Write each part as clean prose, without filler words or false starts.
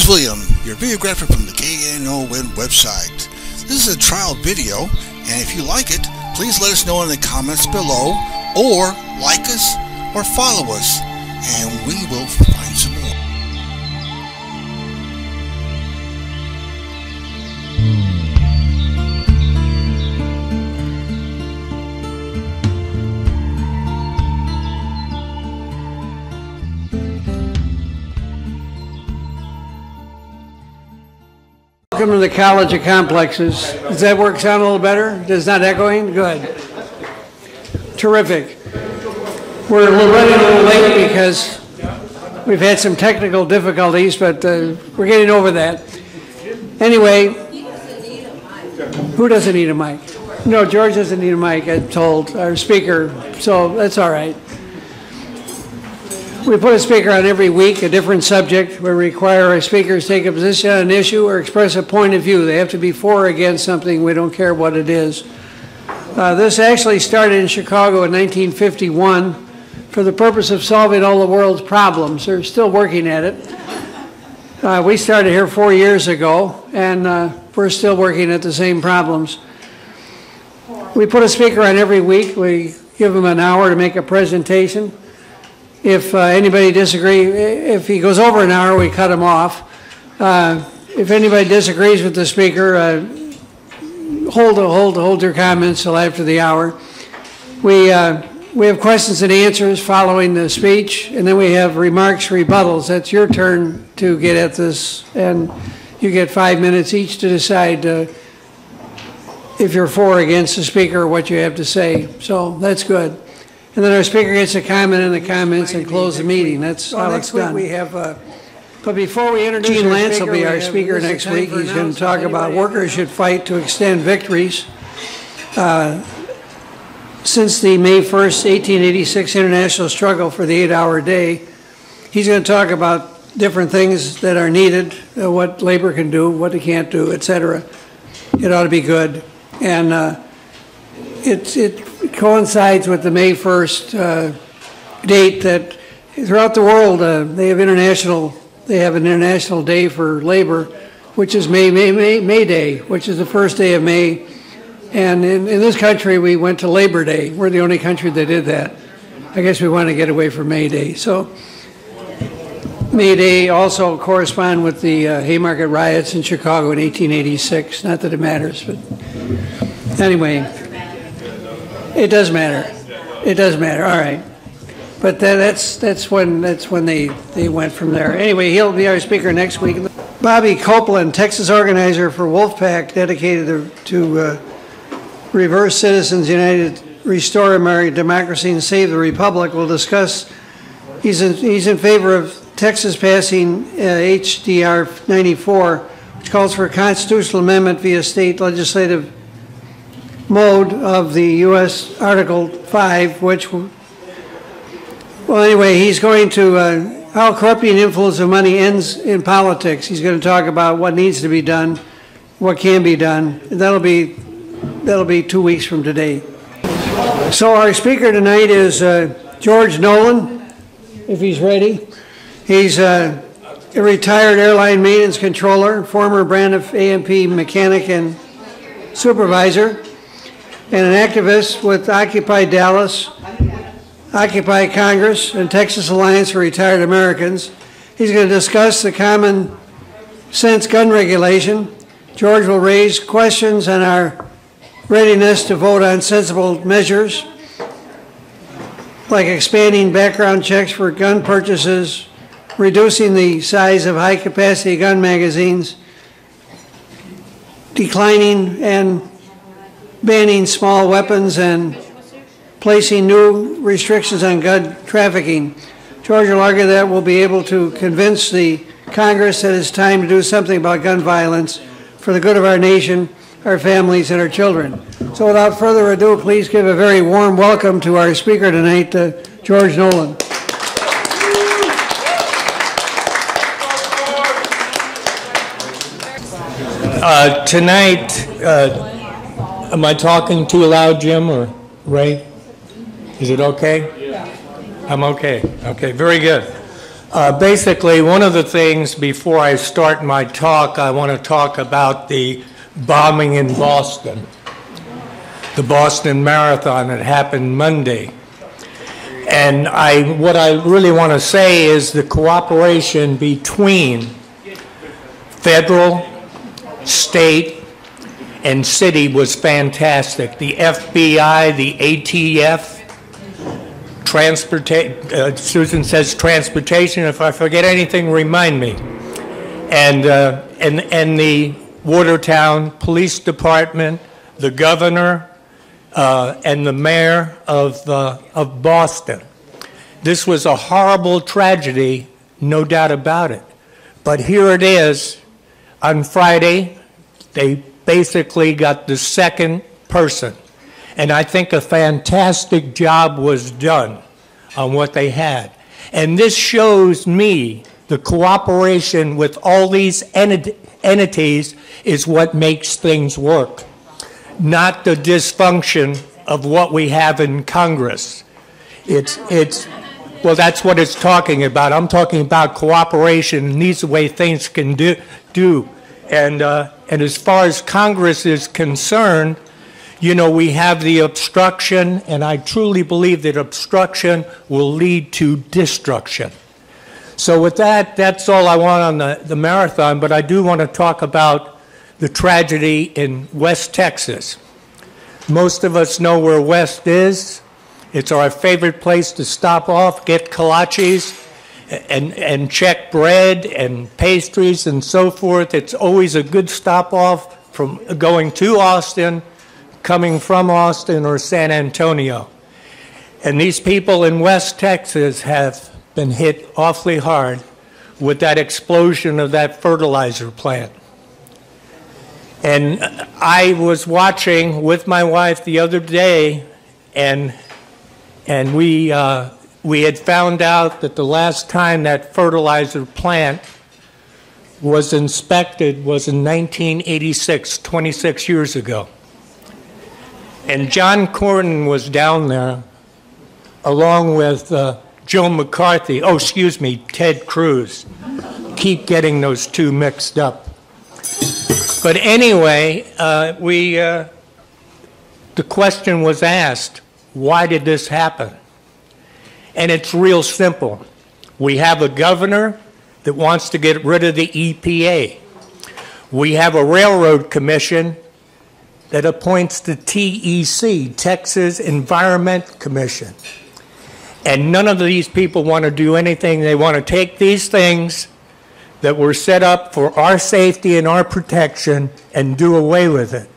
William, your videographer from the KNON website. This is a trial video, and if you like it, please let us know in the comments below, or like us, or follow us, and we will find some more. Welcome to the College of Complexes. Does that work sound a little better? Is not echoing? Good. Terrific. We're running a little late because we've had some technical difficulties, but we're getting over that. Anyway, who doesn't need a mic? No, George doesn't need a mic, I'm told, our speaker, so that's all right. We put a speaker on every week, a different subject. We require our speakers take a position on an issue or express a point of view. They have to be for or against something. We don't care what it is. This actually started in Chicago in 1951 for the purpose of solving all the world's problems. They're still working at it. We started here 4 years ago, and we're still working at the same problems. We put a speaker on every week. We give them an hour to make a presentation. If anybody disagrees, if he goes over an hour, we cut him off. If anybody disagrees with the speaker, hold your comments till after the hour. We have questions and answers following the speech, and then we have remarks, rebuttals. That's your turn to get at this, and you get 5 minutes each to decide if you're for or against the speaker or what you have to say. So that's good. And then our speaker gets a comment in the comments and close the meeting. That's how it's done. We have, but before we introduce Gene Lance will be our speaker next week. He's going to talk about workers should fight to extend victories. Since the May 1st, 1886 international struggle for the 8-hour day, he's going to talk about different things that are needed, what labor can do, what it can't do, etc. It ought to be good. And it coincides with the May 1st date that throughout the world they have an international day for labor, which is May Day, which is the first day of May. And in this country, we went to Labor Day. We're the only country that did that. I guess we want to get away from May Day. So May Day also correspond with the Haymarket riots in Chicago in 1886. Not that it matters, but anyway. It does matter. It does matter. All right, but that's when they went from there. Anyway, he'll be our speaker next week. Bobby Copeland, Texas organizer for Wolfpack, dedicated to Reverse Citizens United, Restore American Democracy, and Save the Republic, will discuss. He's in favor of Texas passing HDR 94, which calls for a constitutional amendment via state legislative mode of the U.S. Article 5, which, well, anyway, he's going to, how corrupting influence of money ends in politics. He's going to talk about what needs to be done, what can be done. That'll be 2 weeks from today. So our speaker tonight is George Nolan, if he's ready. He's a retired airline maintenance controller, former Braniff A&P mechanic and supervisor, and an activist with Occupy Dallas, Occupy Congress, and Texas Alliance for Retired Americans. He's going to discuss the common sense gun regulation. George will raise questions on our readiness to vote on sensible measures, like expanding background checks for gun purchases, reducing the size of high-capacity gun magazines, declining and banning small weapons, and placing new restrictions on gun trafficking. George will argue that we'll be able to convince the Congress that it's time to do something about gun violence for the good of our nation, our families, and our children. So without further ado, please give a very warm welcome to our speaker tonight, George Nolan. Tonight, am I talking too loud, Jim or Ray? Is it okay? Yeah. I'm okay. Okay, very good. Basically, one of the things before I start my talk, I want to talk about the bombing in Boston, the Boston Marathon that happened Monday. And what I really want to say is the cooperation between federal, state, and city was fantastic. The FBI, the ATF, Susan says transportation. If I forget anything, remind me. And the Watertown Police Department, the governor, and the mayor of Boston. This was a horrible tragedy, no doubt about it. But here it is. On Friday, they basically got the second person. And I think a fantastic job was done on what they had. And this shows me the cooperation with all these entities is what makes things work, not the dysfunction of what we have in Congress. Well, that's what it's talking about. I'm talking about cooperation, and these are the way things can do. And as far as Congress is concerned, you know, we have the obstruction, and I truly believe that obstruction will lead to destruction. So with that, that's all I want on the marathon, but I do want to talk about the tragedy in West Texas. Most of us know where West is. It's our favorite place to stop off, get kolaches, and check bread and pastries and so forth. It's always a good stop off from going to Austin, coming from Austin or San Antonio. And these people in West Texas have been hit awfully hard with that explosion of that fertilizer plant. And I was watching with my wife the other day, and we had found out that the last time that fertilizer plant was inspected was in 1986, 26 years ago. And John Cornyn was down there along with Joe McCarthy. Oh, excuse me, Ted Cruz. Keep getting those two mixed up. But anyway, the question was asked, why did this happen? And it's real simple. We have a governor that wants to get rid of the EPA. We have a railroad commission that appoints the TEC, Texas Environment Commission. And none of these people want to do anything. They want to take these things that were set up for our safety and our protection and do away with it.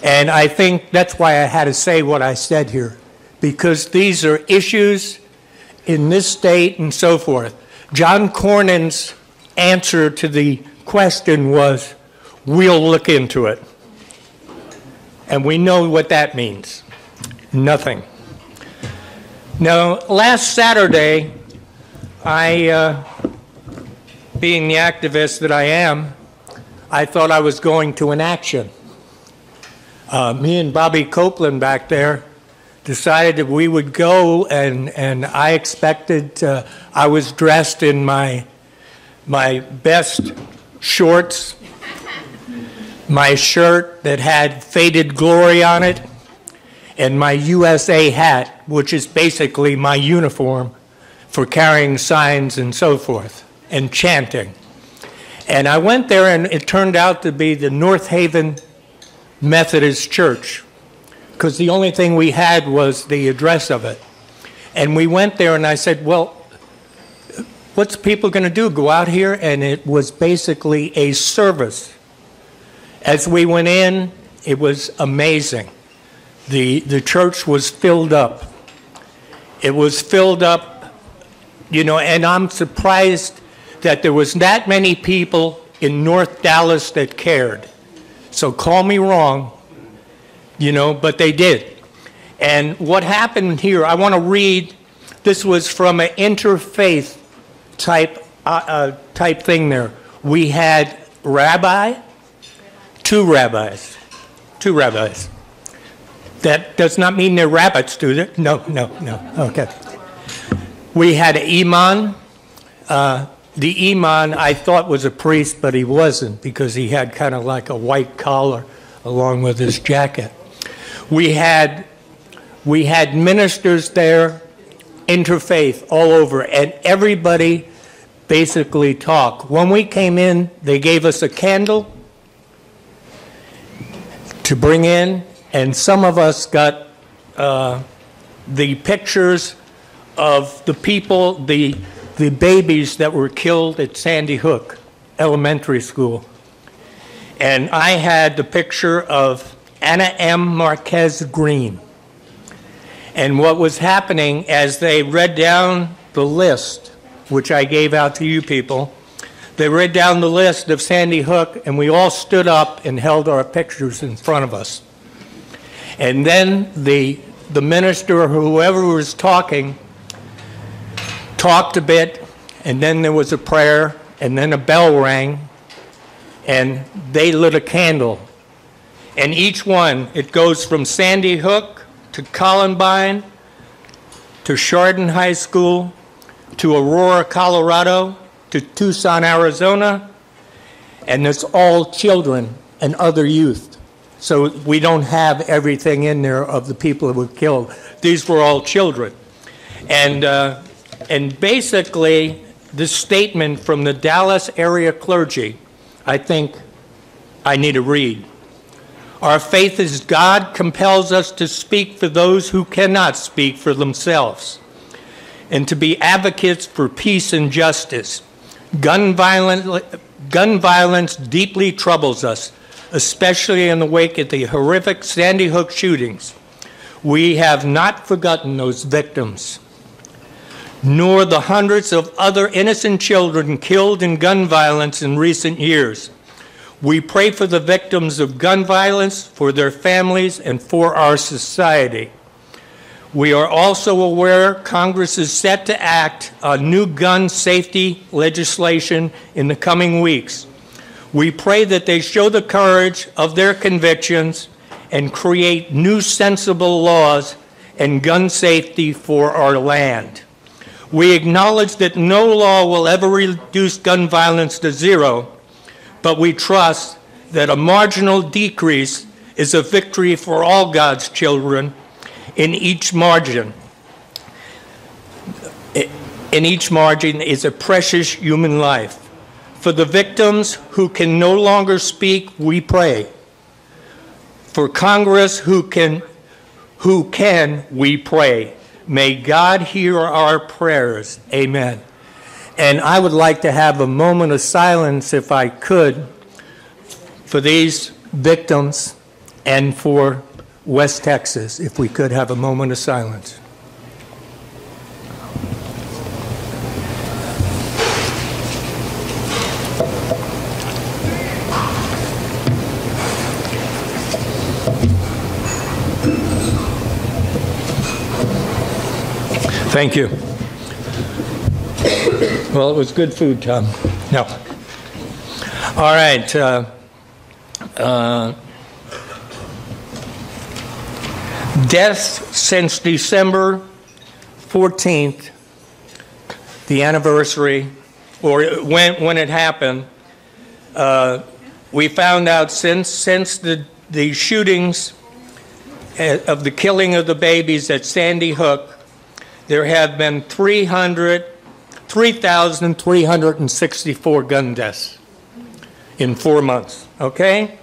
And I think that's why I had to say what I said here, because these are issues in this state and so forth. John Cornyn's answer to the question was, we'll look into it. And we know what that means. Nothing. Now, last Saturday, being the activist that I am, I thought I was going to an action. Me and Bobby Copeland back there decided that we would go, and I expected, I was dressed in my best shorts, my shirt that had Faded Glory on it, and my USA hat, which is basically my uniform for carrying signs and so forth, and chanting. And I went there, and it turned out to be the North Haven Methodist Church, because the only thing we had was the address of it. And we went there, and I said, well, what's people going to do, go out here? And it was basically a service. As we went in, it was amazing. The church was filled up. It was filled up, you know, and I'm surprised that there was that many people in North Dallas that cared. So call me wrong, you know, but they did. And what happened here, I want to read, this was from an interfaith type thing there. We had two rabbis. That does not mean they're rabbits, do they? No, okay. We had an imam, the imam I thought was a priest, but he wasn't, because he had kind of like a white collar along with his jacket. We had ministers there, interfaith all over, and everybody basically talked. When we came in, they gave us a candle to bring in, and some of us got the pictures of the people, the babies that were killed at Sandy Hook Elementary School. And I had the picture of Anna M. Marquez Green. And what was happening as they read down the list, which I gave out to you people, they read down the list of Sandy Hook, and we all stood up and held our pictures in front of us. And then the minister or whoever was talking talked a bit, and then there was a prayer, and then a bell rang, and they lit a candle. And each one, it goes from Sandy Hook to Columbine to Chardon High School to Aurora, Colorado to Tucson, Arizona, and it's all children and other youth. So we don't have everything in there of the people who were killed. These were all children. And basically, this statement from the Dallas area clergy, I think I need to read. Our faith is God compels us to speak for those who cannot speak for themselves, and to be advocates for peace and justice. Gun violence deeply troubles us, especially in the wake of the horrific Sandy Hook shootings. We have not forgotten those victims, nor the hundreds of other innocent children killed in gun violence in recent years. We pray for the victims of gun violence, for their families, and for our society. We are also aware Congress is set to act on new gun safety legislation in the coming weeks. We pray that they show the courage of their convictions and create new sensible laws and gun safety for our land. We acknowledge that no law will ever reduce gun violence to zero, but we trust that a marginal decrease is a victory for all God's children. In each margin is a precious human life. For the victims who can no longer speak, we pray. For Congress who can, we pray. May God hear our prayers. Amen. And I would like to have a moment of silence, if I could, for these victims and for West Texas, if we could have a moment of silence. Thank you. Well, it was good food, Tom. No. All right. Deaths since December 14th, the anniversary, or when it happened, we found out since the shootings of the killing of the babies at Sandy Hook, there have been 3,364 gun deaths in 4 months, okay?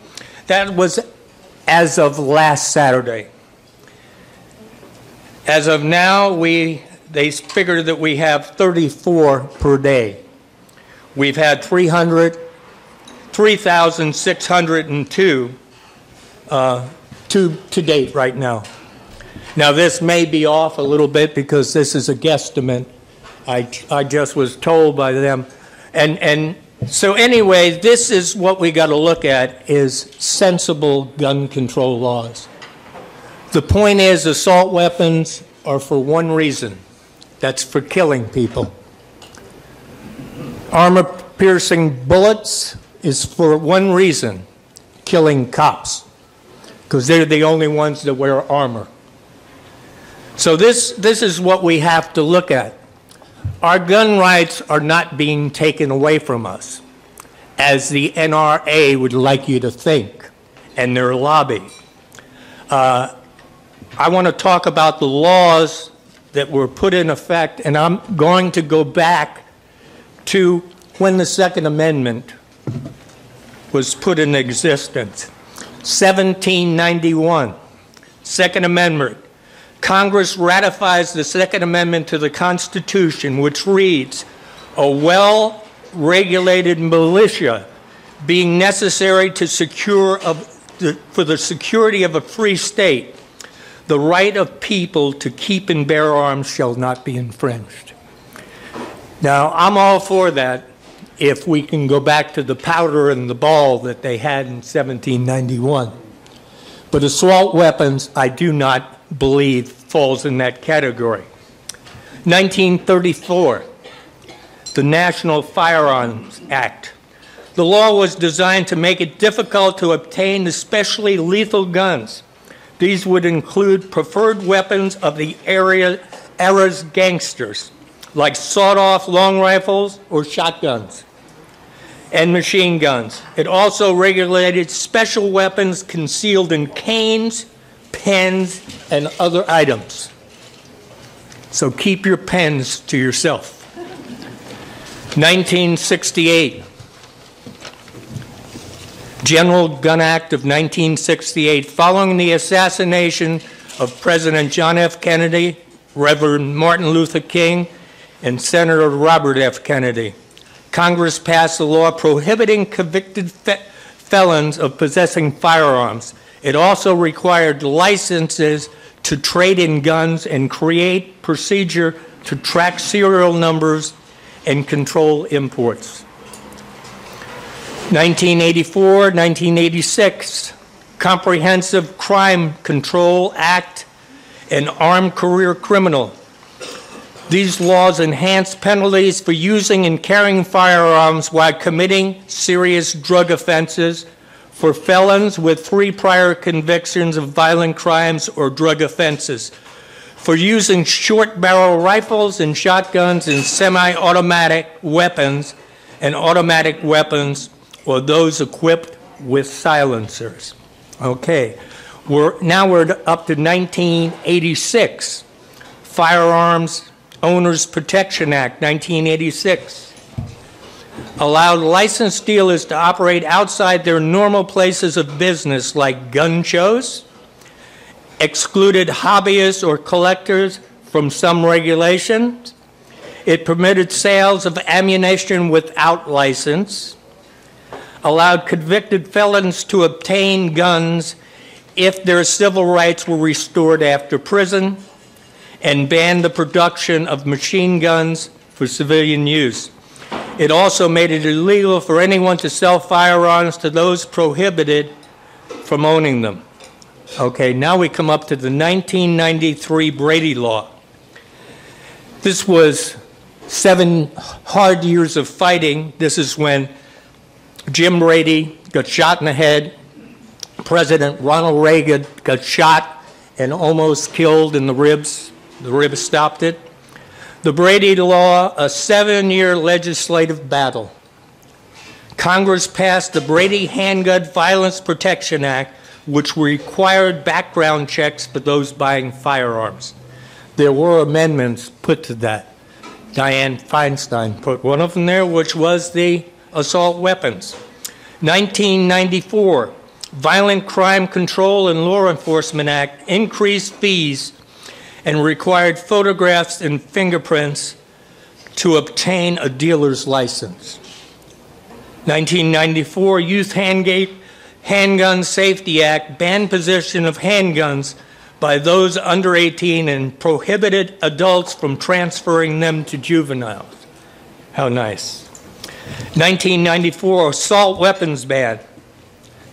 That was as of last Saturday. As of now, they figure that we have 34 per day. We've had 3,602 to date right now. Now, this may be off a little bit because this is a guesstimate. I just was told by them. And so anyway, this is what we got to look at, is sensible gun control laws. The point is, assault weapons are for one reason. That's for killing people. Armor-piercing bullets is for one reason, killing cops, because they're the only ones that wear armor. So this is what we have to look at. Our gun rights are not being taken away from us, as the NRA would like you to think, and their lobby. I want to talk about the laws that were put in effect, and I'm going to go back to when the Second Amendment was put in existence. 1791, Second Amendment. Congress ratifies the Second Amendment to the Constitution, which reads, "A well-regulated militia being necessary to for the security of a free state, the right of people to keep and bear arms shall not be infringed." Now, I'm all for that if we can go back to the powder and the ball that they had in 1791. But assault weapons, I do not believe, falls in that category. 1934, the National Firearms Act. The law was designed to make it difficult to obtain especially lethal guns. These would include preferred weapons of the era's gangsters, like sawed-off long rifles or shotguns, and machine guns. It also regulated special weapons concealed in canes, pens, and other items. So keep your pens to yourself. 1968. General Gun Act of 1968. Following the assassination of President John F. Kennedy, Reverend Martin Luther King, and Senator Robert F. Kennedy, Congress passed a law prohibiting convicted felons of possessing firearms. It also required licenses to trade in guns and create procedure to track serial numbers and control imports. 1984, 1986, Comprehensive Crime Control Act and Armed Career Criminal. These laws enhance penalties for using and carrying firearms while committing serious drug offenses for felons with 3 prior convictions of violent crimes or drug offenses, for using short barrel rifles and shotguns and semi-automatic weapons and automatic weapons or those equipped with silencers. Okay, now we're up to 1986, Firearms Owners Protection Act, 1986. Allowed licensed dealers to operate outside their normal places of business like gun shows, excluded hobbyists or collectors from some regulations. It permitted sales of ammunition without license, allowed convicted felons to obtain guns if their civil rights were restored after prison, and banned the production of machine guns for civilian use. It also made it illegal for anyone to sell firearms to those prohibited from owning them. Okay, now we come up to the 1993 Brady Law. This was 7 hard years of fighting. This is when Jim Brady got shot in the head. President Ronald Reagan got shot and almost killed in the ribs. The ribs stopped it. The Brady Law, a 7-year legislative battle. Congress passed the Brady Handgun Violence Protection Act, which required background checks for those buying firearms. There were amendments put to that. Dianne Feinstein put one of them there, which was the assault weapons. 1994, Violent Crime Control and Law Enforcement Act increased fees and required photographs and fingerprints to obtain a dealer's license. 1994, Youth Handgun Safety Act banned possession of handguns by those under 18 and prohibited adults from transferring them to juveniles. How nice. 1994, assault weapons ban.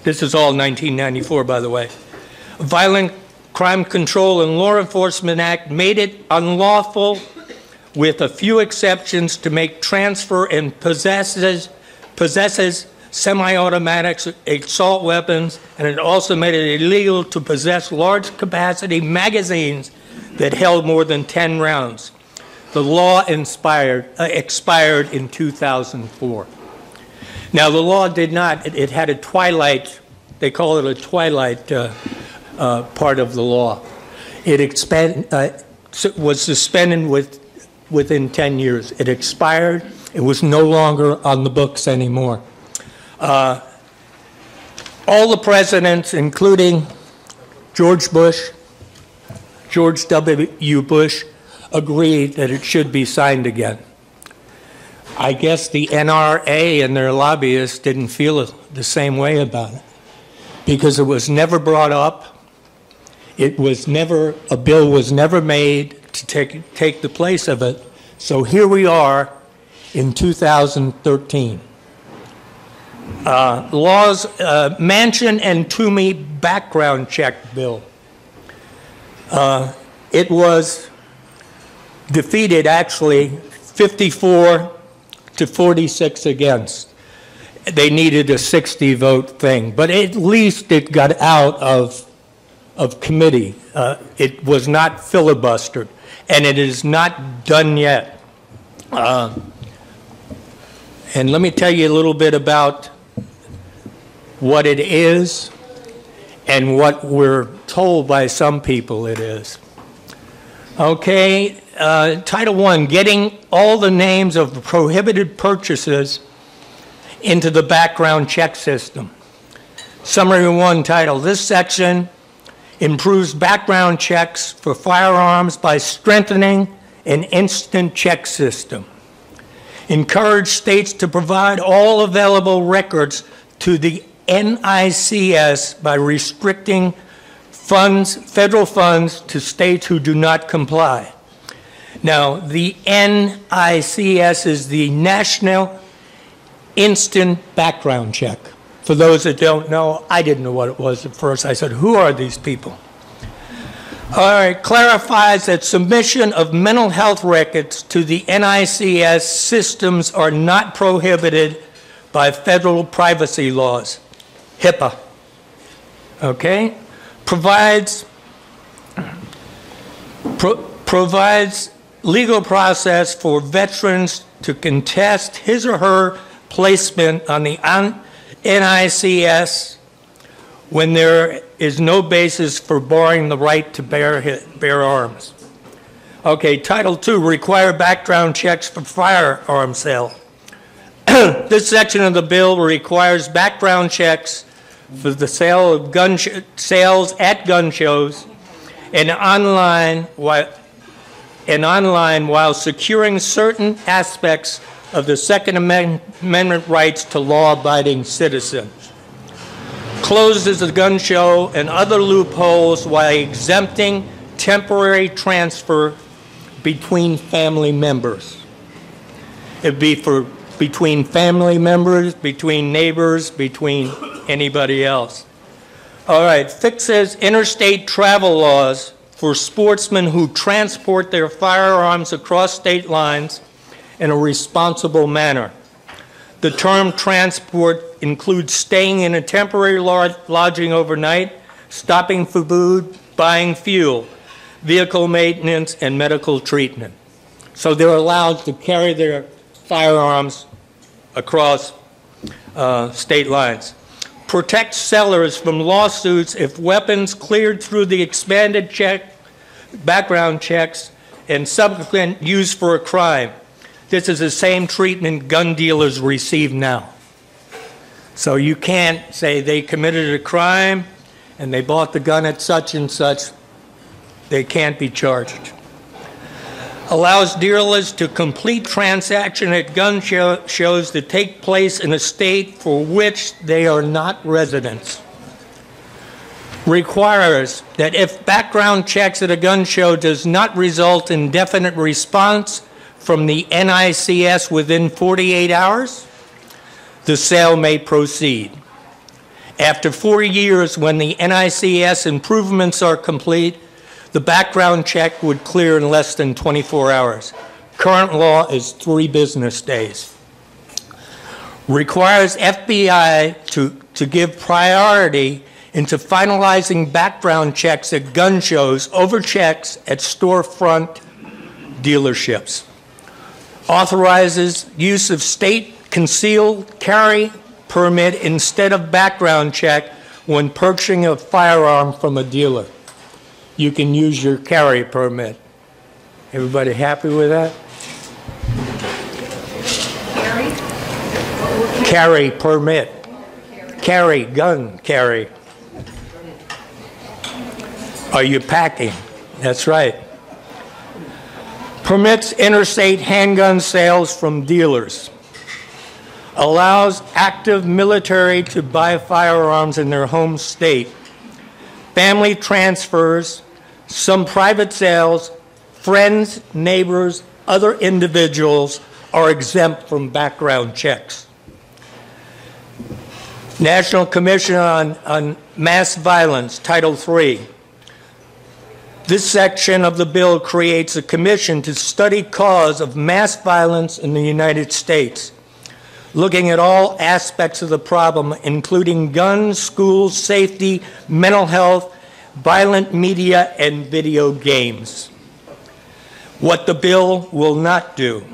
This is all 1994, by the way. Violent Crime Control and Law Enforcement Act made it unlawful, with a few exceptions, to make, transfer, and possesses semi-automatics, assault weapons, and it also made it illegal to possess large-capacity magazines that held more than 10 rounds. The law expired in 2004. Now, the law did not, it had a twilight, they call it a twilight part of the law. It was suspended within 10 years. It expired. It was no longer on the books anymore. All the presidents, including George W. Bush, agreed that it should be signed again. I guess the NRA and their lobbyists didn't feel the same way about it because it was never brought up. A bill was never made to take the place of it. So here we are in 2013. Manchin and Toomey background check bill. It was defeated, actually, 54 to 46 against. They needed a 60-vote thing, but at least it got out of committee. It was not filibustered, and it is not done yet. And let me tell you a little bit about what it is and what we're told by some people it is. Okay, Title I, getting all the names of prohibited purchases into the background check system. Summary 1 title, this section improves background checks for firearms by strengthening an instant check system. Encourage states to provide all available records to the NICS by restricting federal funds to states who do not comply. Now, the NICS is the National Instant Background Check. For those that don't know, I didn't know what it was at first. I said, who are these people? All right, clarifies that submission of mental health records to the NICS systems are not prohibited by federal privacy laws. HIPAA. Okay? Provides legal process for veterans to contest his or her placement on the NICS when there is no basis for barring the right to bear arms. Okay, Title II, require background checks for firearm sale. This section of the bill requires background checks for the sale of sales at gun shows and online while securing certain aspects of the Second Amendment rights to law-abiding citizens. Closes the gun show and other loopholes while exempting temporary transfer between family members. It'd be for between family members, between neighbors, between anybody else. All right, fixes interstate travel laws for sportsmen who transport their firearms across state lines in a responsible manner. The term transport includes staying in a temporary lodging overnight, stopping for food, buying fuel, vehicle maintenance, and medical treatment. So they're allowed to carry their firearms across state lines. Protect sellers from lawsuits if weapons cleared through the expanded background checks and subsequent use for a crime. This is the same treatment gun dealers receive now. So you can't say they committed a crime and they bought the gun at such and such. They can't be charged. Allows dealers to complete transaction at gun shows that take place in a state for which they are not residents. Requires that if background checks at a gun show does not result in definite response from the NICS within 48 hours, the sale may proceed. After 4 years, when the NICS improvements are complete, the background check would clear in less than 24 hours. Current law is 3 business days. Requires FBI to give priority into finalizing background checks at gun shows over checks at storefront dealerships. Authorizes use of state concealed carry permit instead of background check when purchasing a firearm from a dealer. You can use your carry permit. Everybody happy with that? Carry permit. Carry, gun carry. Are you packing? That's right. Permits interstate handgun sales from dealers. Allows active military to buy firearms in their home state. Family transfers, some private sales, friends, neighbors, other individuals are exempt from background checks. National Commission on Mass Violence, Title III. This section of the bill creates a commission to study cause of mass violence in the United States, looking at all aspects of the problem, including guns, schools, safety, mental health, violent media, and video games. What the bill will not do,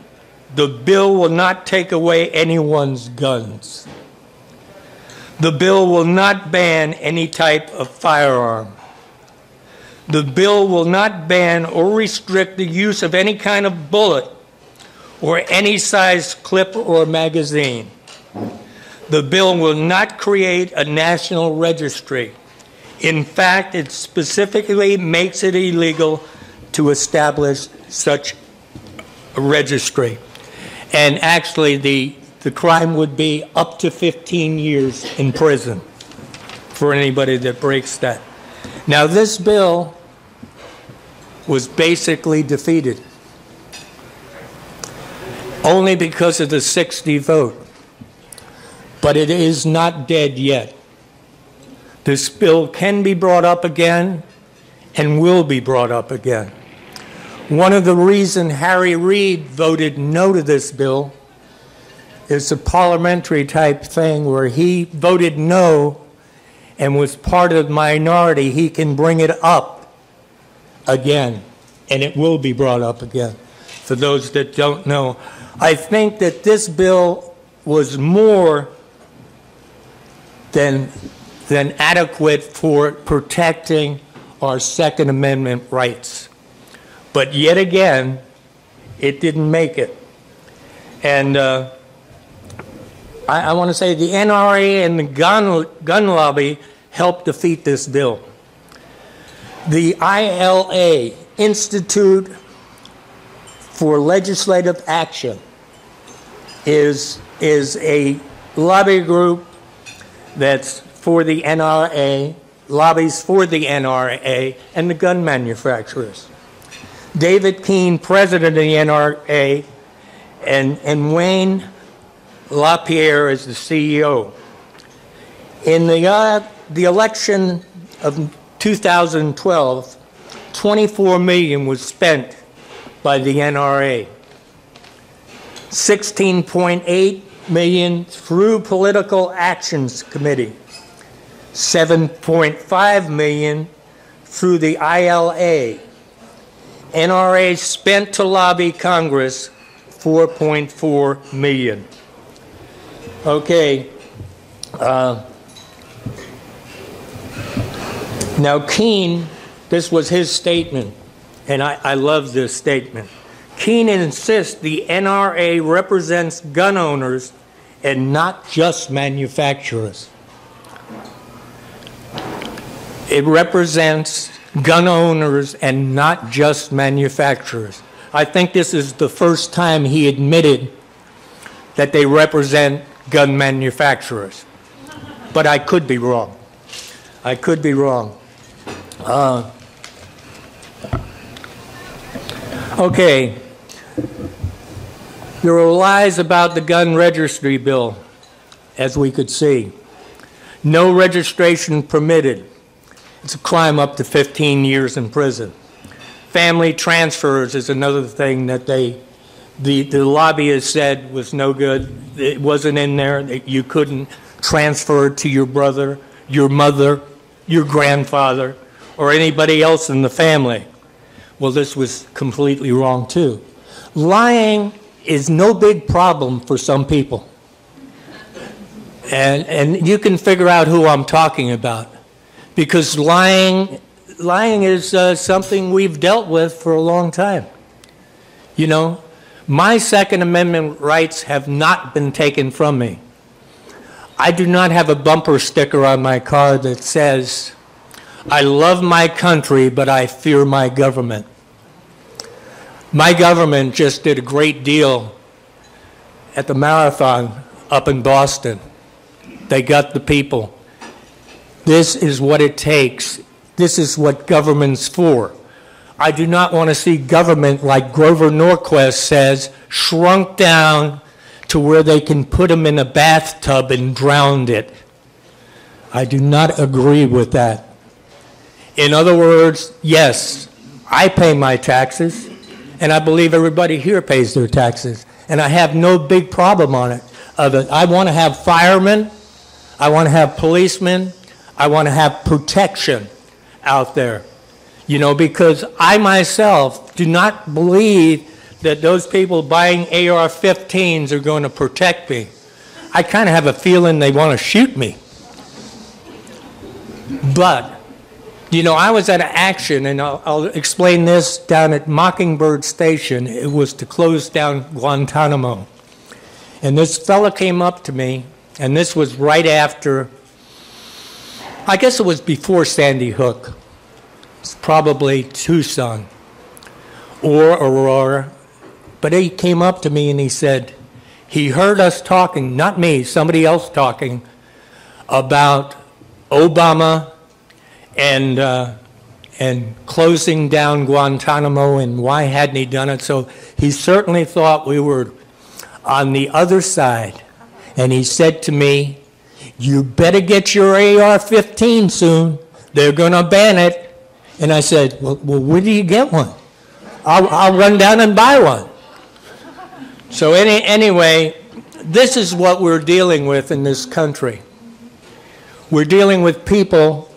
the bill will not take away anyone's guns. The bill will not ban any type of firearm. The bill will not ban or restrict the use of any kind of bullet or any size clip or magazine. The bill will not create a national registry. In fact, it specifically makes it illegal to establish such a registry. And actually, the crime would be up to 15 years in prison for anybody that breaks that. Now, this bill was basically defeated only because of the 60 vote. But it is not dead yet. This bill can be brought up again and will be brought up again. One of the reasons Harry Reid voted no to this bill is a parliamentary type thing where he voted no and was part of the minority. He can bring it up again, and it will be brought up again. For those that don't know, I think that this bill was more than adequate for protecting our Second Amendment rights. But yet again, it didn't make it. And I want to say the NRA and the gun lobby helped defeat this bill. The ILA, Institute for Legislative Action, is a lobby group that's for the NRA, lobbies for the NRA and the gun manufacturers. David Keene, president of the NRA, and Wayne LaPierre is the CEO. In the election of 2012, $24 million was spent by the NRA. $16.8 million through Political Actions Committee. $7.5 million through the ILA. NRA spent to lobby Congress $4.4 million. Okay. Now, Keene, this was his statement, and I love this statement. Keene insists the NRA represents gun owners and not just manufacturers. It represents gun owners and not just manufacturers. I think this is the first time he admitted that they represent gun manufacturers. But I could be wrong. I could be wrong. Okay. There were lies about the gun registry bill, as we could see. No registration permitted. It's a crime up to 15 years in prison. Family transfers is another thing that the lobbyists said was no good. It wasn't in there. That you couldn't transfer it to your brother, your mother, your grandfather, or anybody else in the family. Well, this was completely wrong too. Lying is no big problem for some people. And you can figure out who I'm talking about, because lying is something we've dealt with for a long time. You know, my Second Amendment rights have not been taken from me. I do not have a bumper sticker on my car that says, "I love my country, but I fear my government." My government just did a great deal at the marathon up in Boston. They got the people. This is what it takes. This is what government's for. I do not want to see government, like Grover Norquist says, shrunk down to where they can put them in a bathtub and drown it. I do not agree with that. In other words, yes, I pay my taxes, and I believe everybody here pays their taxes, and I have no big problem on it. I want to have firemen, I want to have policemen, I want to have protection out there. You know, because I myself do not believe that those people buying AR-15s are going to protect me. I kind of have a feeling they want to shoot me. But, you know, I was at an action, and I'll explain this, down at Mockingbird Station. It was to close down Guantanamo. And this fella came up to me, and this was right after, I guess it was before Sandy Hook. It's probably Tucson or Aurora. But he came up to me and he said, he heard us talking, not me, somebody else talking, about Obama and closing down Guantanamo, and why hadn't he done it. So he certainly thought we were on the other side. And he said to me, "You better get your AR-15 soon. They're going to ban it." And I said, well, where do you get one? I'll run down and buy one. So anyway, this is what we're dealing with in this country. We're dealing with people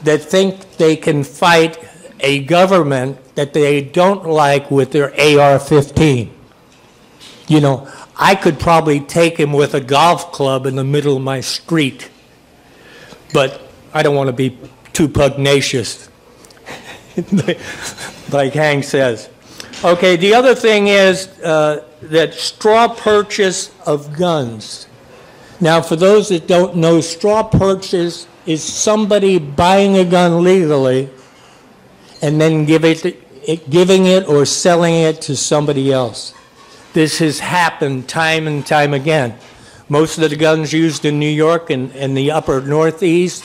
that think they can fight a government that they don't like with their AR-15. You know, I could probably take him with a golf club in the middle of my street, but I don't want to be too pugnacious, like Hank says. Okay, the other thing is that straw purchase of guns. Now, for those that don't know, straw purchase is somebody buying a gun legally and then giving it or selling it to somebody else. This has happened time and time again. Most of the guns used in New York and the upper Northeast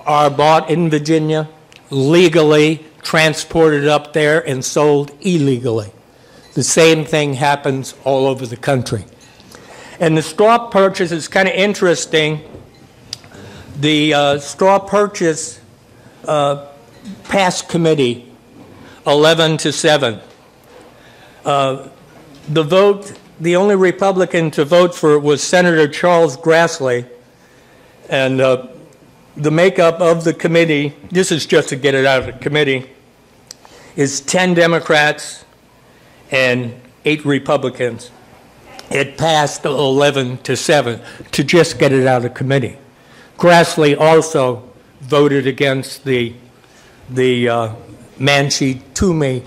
are bought in Virginia legally, transported up there, and sold illegally. The same thing happens all over the country. And the straw purchase is kind of interesting. The straw purchase passed committee 11-7. The vote, the only Republican to vote for it was Senator Charles Grassley. And the makeup of the committee, this is just to get it out of the committee, is 10 Democrats and 8 Republicans. It passed 11-7 to just get it out of committee. Grassley also voted against the Manchi-Toomey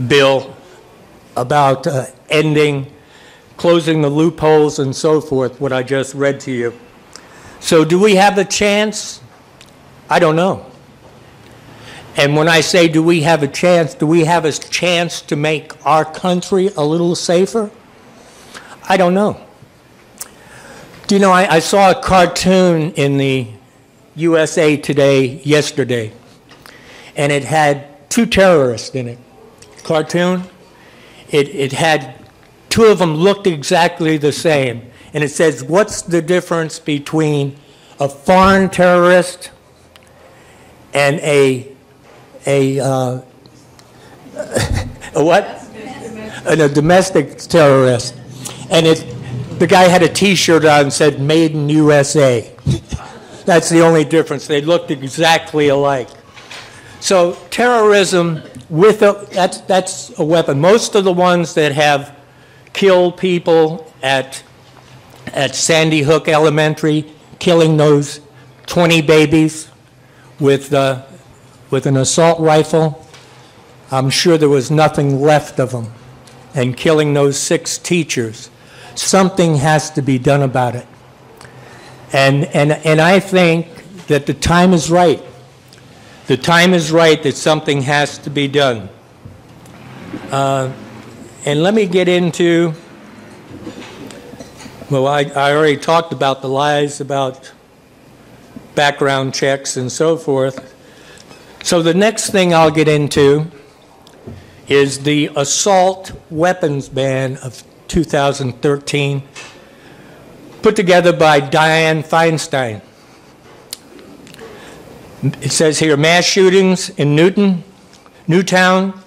bill about closing the loopholes and so forth, what I just read to you. So do we have a chance? I don't know. And when I say do we have a chance, do we have a chance to make our country a little safer? I don't know. Do you know, I saw a cartoon in the USA Today yesterday, and it had 2 terrorists in it. Cartoon, it had 2 of them looked exactly the same, and it says, what's the difference between a foreign terrorist and a what? And a domestic terrorist. And the guy had a T-shirt on and said, "Made in USA." That's the only difference. They looked exactly alike. So terrorism, that's a weapon. Most of the ones that have killed people at Sandy Hook Elementary, killing those 20 babies with an assault rifle, I'm sure there was nothing left of them, and killing those 6 teachers. Something has to be done about it. And I think that the time is right. The time is right that something has to be done. And let me get into, well, I already talked about the lies about background checks and so forth. So the next thing I'll get into is the assault weapons ban of 2013, put together by Dianne Feinstein. It says here, mass shootings in Newtown,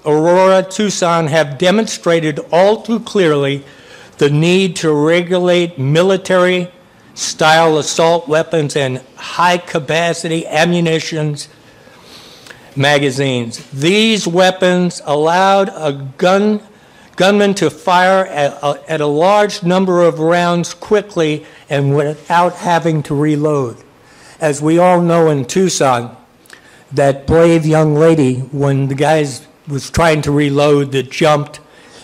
Aurora, Tucson have demonstrated all too clearly the need to regulate military-style assault weapons and high-capacity ammunition magazines. These weapons allowed a gunman to fire at a large number of rounds quickly and without having to reload. As we all know in Tucson, that brave young lady, when the guy was trying to reload, that jumped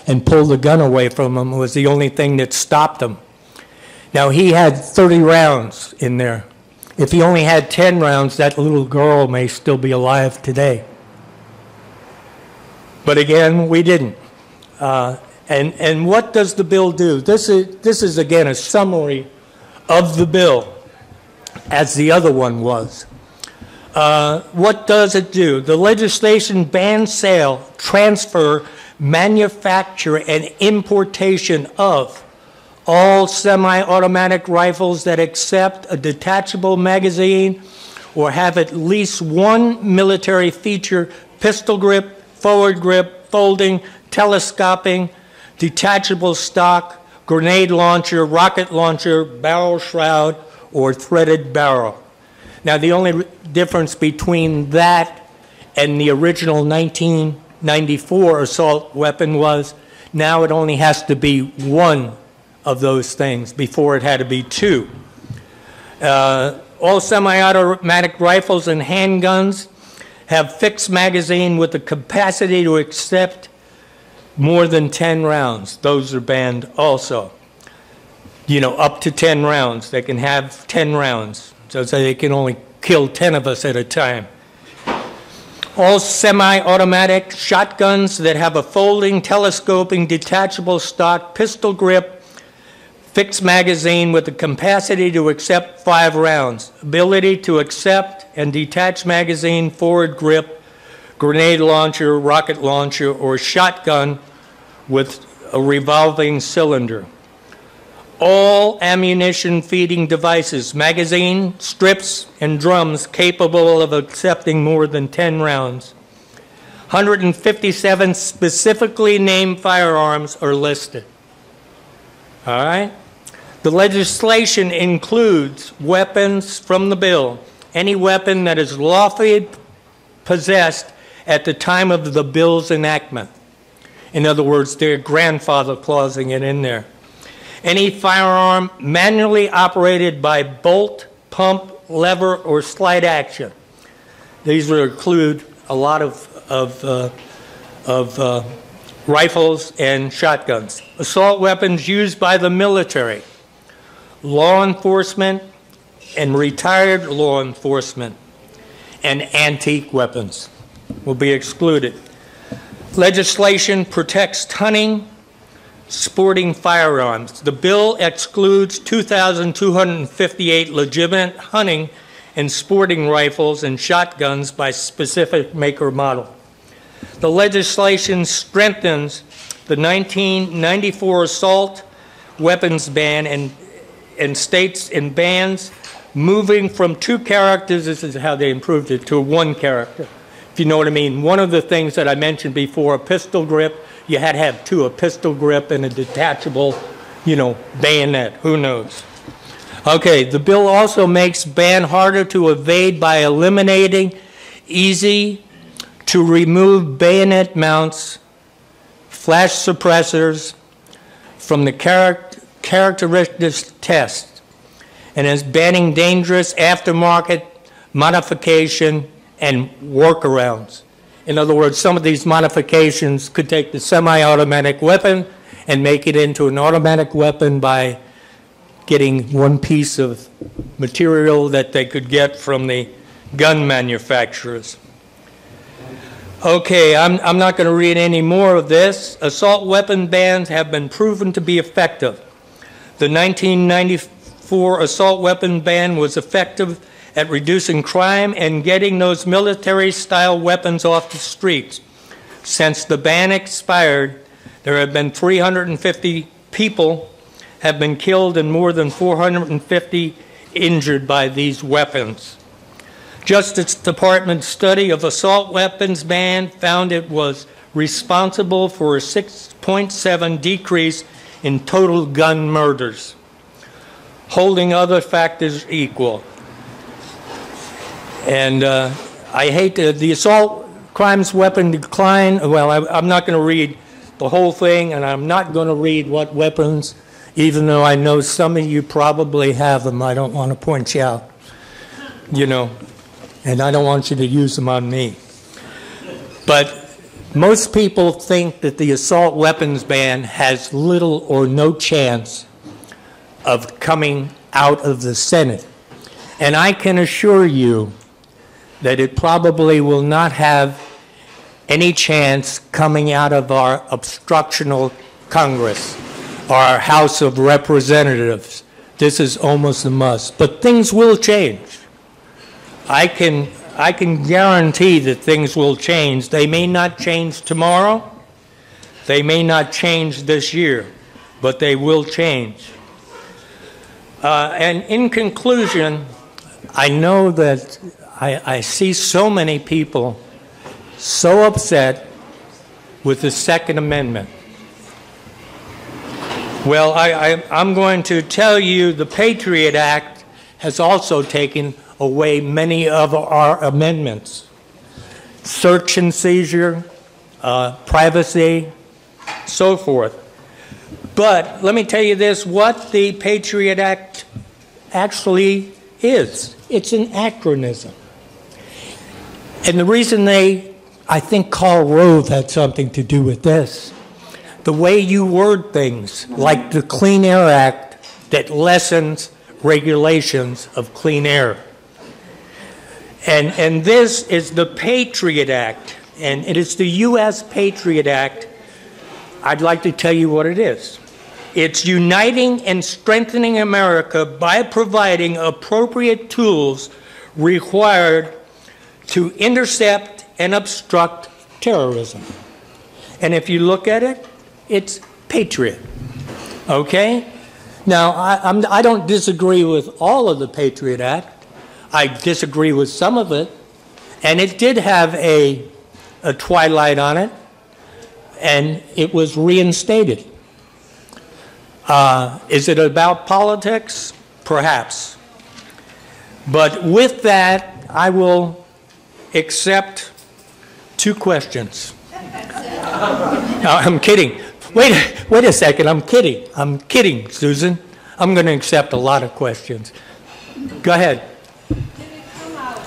and pulled the gun away from him, was the only thing that stopped him. Now, he had 30 rounds in there. If he only had 10 rounds, that little girl may still be alive today. But again, we didn't. And what does the bill do? This is again a summary of the bill, as the other one was. What does it do? The legislation bans sale, transfer, manufacture, and importation of all semi-automatic rifles that accept a detachable magazine or have at least one military feature: pistol grip, forward grip, folding, telescoping, detachable stock, grenade launcher, rocket launcher, barrel shroud, or threaded barrel. Now, the only difference between that and the original 1994 assault weapon was now it only has to be one of those things. Before it had to be 2. All semi-automatic rifles and handguns have fixed magazine with the capacity to accept more than 10 rounds. Those are banned also. You know, up to 10 rounds. They can have 10 rounds. So they can only kill 10 of us at a time. All semi-automatic shotguns that have a folding, telescoping, detachable stock, pistol grip, fixed magazine with the capacity to accept 5 rounds, ability to accept and detach magazine, forward grip, grenade launcher, rocket launcher, or shotgun with a revolving cylinder. All ammunition feeding devices, magazine, strips, and drums capable of accepting more than 10 rounds. 157 specifically named firearms are listed. All right? The legislation includes weapons from the bill, any weapon that is lawfully possessed at the time of the bill's enactment. In other words, they're grandfather clausing it in there. Any firearm manually operated by bolt, pump, lever, or slide action. These will include a lot of rifles and shotguns. Assault weapons used by the military, law enforcement, and retired law enforcement, and antique weapons will be excluded. Legislation protects hunting, sporting firearms. The bill excludes 2,258 legitimate hunting and sporting rifles and shotguns by specific make or model. The legislation strengthens the 1994 assault weapons ban and states and bans moving from 2 characters, this is how they improved it, to 1 character, if you know what I mean. One of the things that I mentioned before, a pistol grip, you had to have 2, a pistol grip and a detachable, bayonet, who knows. Okay, the bill also makes ban harder to evade by eliminating easy to remove bayonet mounts, flash suppressors from the characteristics test, and is banning dangerous aftermarket modification and workarounds. In other words, some of these modifications could take the semi-automatic weapon and make it into an automatic weapon by getting one piece of material that they could get from the gun manufacturers. Okay, I'm not going to read any more of this. Assault weapon bans have been proven to be effective. The 1994 assault weapon ban was effective at reducing crime and getting those military-style weapons off the streets. Since the ban expired, there have been 350 people have been killed and more than 450 injured by these weapons. Justice Department study of assault weapons ban found it was responsible for a 6.7 decrease in total gun murders, holding other factors equal. And I hate the assault crimes weapon decline. Well, I'm not going to read the whole thing, and I'm not going to read what weapons, even though I know some of you probably have them. I don't want to point you out, you know, and I don't want you to use them on me. But most people think that the assault weapons ban has little or no chance of coming out of the Senate. And I can assure you that it probably will not have any chance coming out of our obstructional Congress, our House of Representatives. This is almost a must. But things will change. I can guarantee that things will change. They may not change tomorrow. They may not change this year, but they will change. And in conclusion, I know that I see so many people so upset with the Second Amendment. Well, I'm going to tell you the Patriot Act has also taken away many of our amendments. Search and seizure, privacy, so forth. But let me tell you this, what the Patriot Act actually is. It's an acronym. And the reason I think Karl Rove had something to do with this. The way you word things, like the Clean Air Act that lessens regulations of clean air. And this is the Patriot Act, and it is the U.S. Patriot Act. I'd like to tell you what it is. It's uniting and strengthening America by providing appropriate tools required to intercept and obstruct terrorism. And if you look at it, it's Patriot. Okay? Now, I don't disagree with all of the Patriot Act. I disagree with some of it. And it did have a twilight on it, and it was reinstated. Is it about politics? Perhaps. But with that, I will accept two questions. No, I'm kidding. Wait a second. I'm kidding. I'm kidding, Susan. I'm going to accept a lot of questions. Go ahead. Did it come out,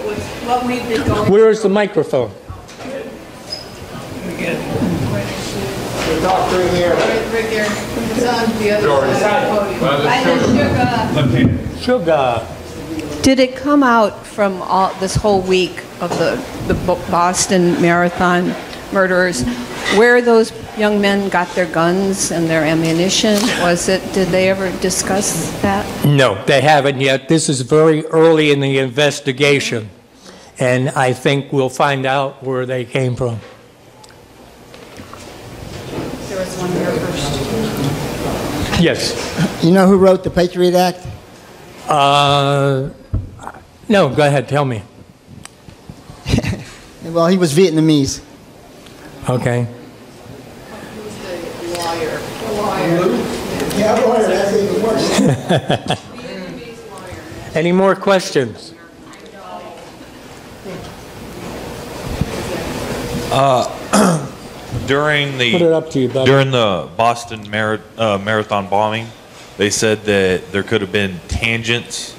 with what we've been going Where is the microphone? right there? It's on the other side of the podium. Sugar. Did it come out from this whole week of the Boston Marathon murderers where those young men got their guns and their ammunition? Did they ever discuss that? No, they haven't yet. This is very early in the investigation, and I think we'll find out where they came from. There was one here first. Yes. You know who wrote the Patriot Act? No, go ahead, tell me. Well, he was Vietnamese. Okay. Who's the lawyer? Yeah, lawyer, that's even worse. Vietnamese lawyer. Any more questions? During Put it up to you, buddy. during the Boston marathon bombing, they said that there could have been tangents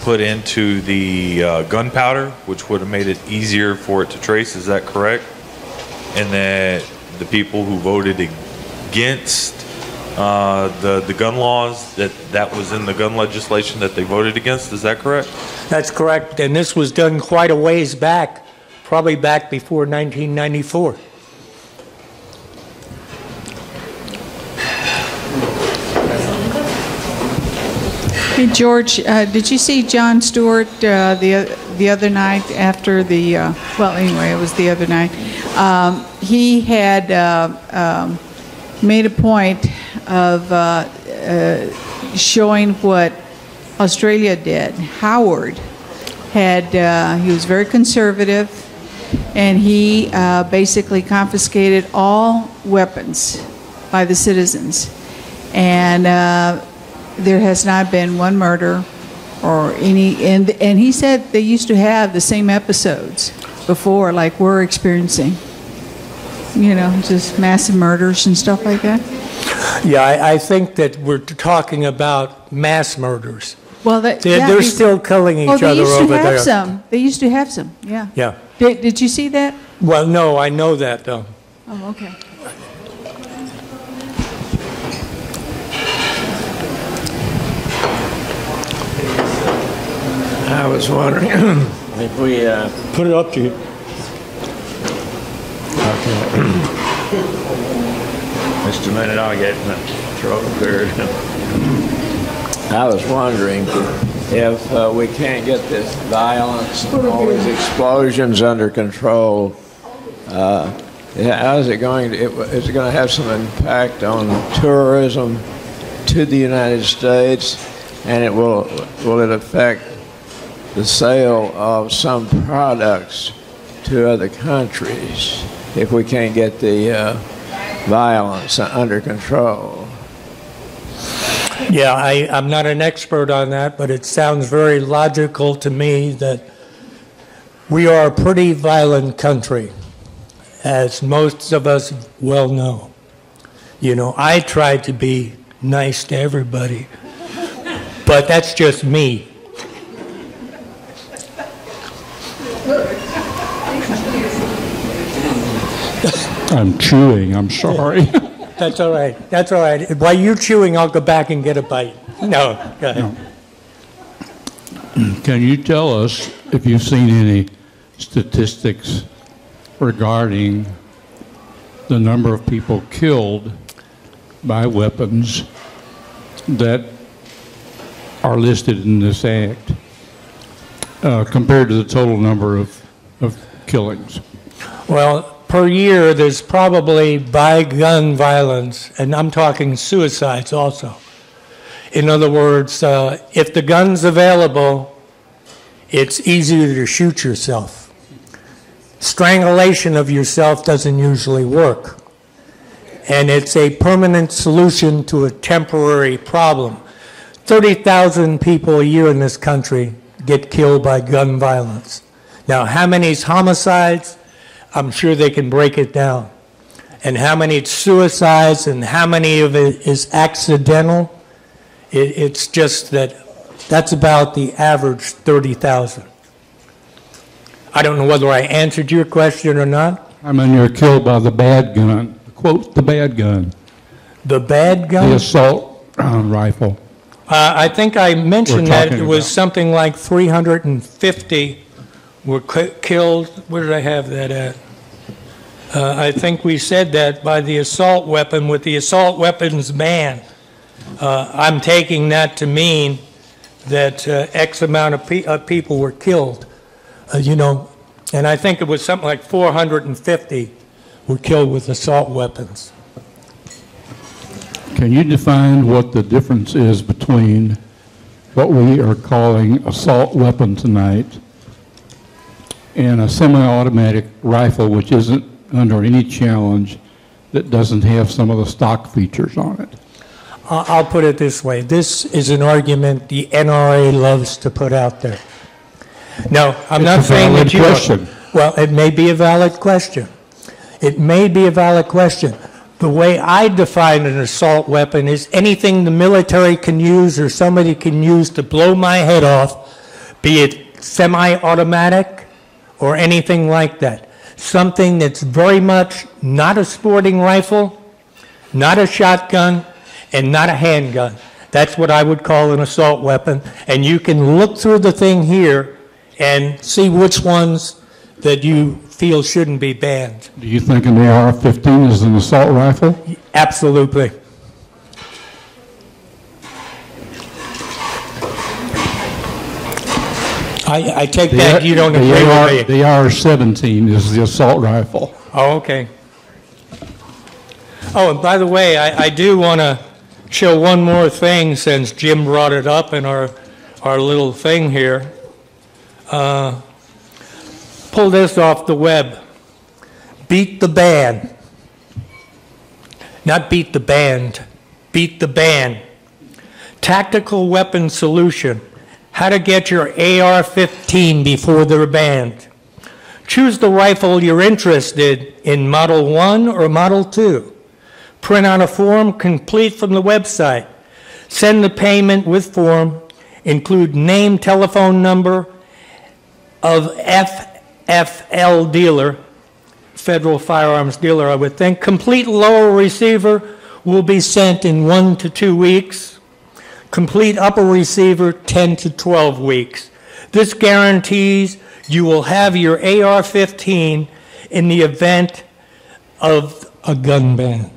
put into the gunpowder, which would have made it easier for it to trace. Is that correct? And that the people who voted against the gun laws, that was in the gun legislation that they voted against. Is that correct? That's correct, and this was done quite a ways back, probably back before 1994. Hey, George, did you see Jon Stewart the other night after the, well, anyway, it was the other night. He had made a point of showing what Australia did. Howard had, he was very conservative, and he basically confiscated all weapons by the citizens. And there has not been one murder or any, and he said they used to have the same episodes before, like we're experiencing, you know, just massive murders and stuff like that. Yeah, I think that we're talking about mass murders. Well, They're still killing each other over there. They used to have some, yeah. Yeah. Did you see that? Well, no, I know that, though. Oh, okay. I was wondering if we Put it up to you. okay. Just a minute, I'll get my throat cleared. I was wondering if we can't get this violence and all these explosions under control. How is it going to? Is it going to have some impact on tourism to the United States, and will it affect the sale of some products to other countries if we can't get the violence under control? Yeah, I'm not an expert on that, but it sounds very logical to me that we are a pretty violent country, as most of us well know. You know, I try to be nice to everybody, but that's just me. I'm chewing, I'm sorry. That's all right. That's all right. While you're chewing, I'll go back and get a bite. No, go ahead. No. Can you tell us if you've seen any statistics regarding the number of people killed by weapons that are listed in this act compared to the total number of killings? Well, per year, there's probably by gun violence, and I'm talking suicides also. In other words, if the gun's available, it's easier to shoot yourself. Strangulation of yourself doesn't usually work. And it's a permanent solution to a temporary problem. 30,000 people a year in this country get killed by gun violence. Now, how many is homicides? I'm sure they can break it down. And how many suicides and how many of it is accidental? It's just that's about the average 30,000. I don't know whether I answered your question or not. I mean, you're killed by the bad gun. Quote, the bad gun. The bad gun? The assault rifle. I think I mentioned that it was something like 350 were killed. Where did I have that at? I think we said that by the assault weapon, with the assault weapons ban. I'm taking that to mean that X amount of people were killed, you know, and I think it was something like 450 were killed with assault weapons. Can you define what the difference is between what we are calling assault weapon tonight and a semi-automatic rifle, which isn't under any challenge, that doesn't have some of the stock features on it? I'll put it this way. This is an argument the NRA loves to put out there. No, I'm not saying that you are. Well, it may be a valid question. It may be a valid question. The way I define an assault weapon is anything the military can use or somebody can use to blow my head off, be it semi-automatic or anything like that. Something that's very much not a sporting rifle, not a shotgun, and not a handgun. That's what I would call an assault weapon. And you can look through the thing here and see which ones that you feel shouldn't be banned. Do you think an AR-15 is an assault rifle? Absolutely. I take that you don't agree with me. The AR-17 is the assault rifle. Oh, okay. Oh, and by the way, I do want to show one more thing since Jim brought it up in our little thing here. Pull this off the web. Beat the ban. Not beat the band. Beat the ban. Tactical weapon solution. How to get your AR-15 before they're banned. Choose the rifle you're interested in, Model 1 or Model 2. Print out a form complete from the website. Send the payment with form. Include name, telephone number of FFL dealer, Federal Firearms Dealer, I would think. Complete lower receiver will be sent in 1 to 2 weeks. Complete upper receiver, 10 to 12 weeks. This guarantees you will have your AR-15 in the event of a gun ban.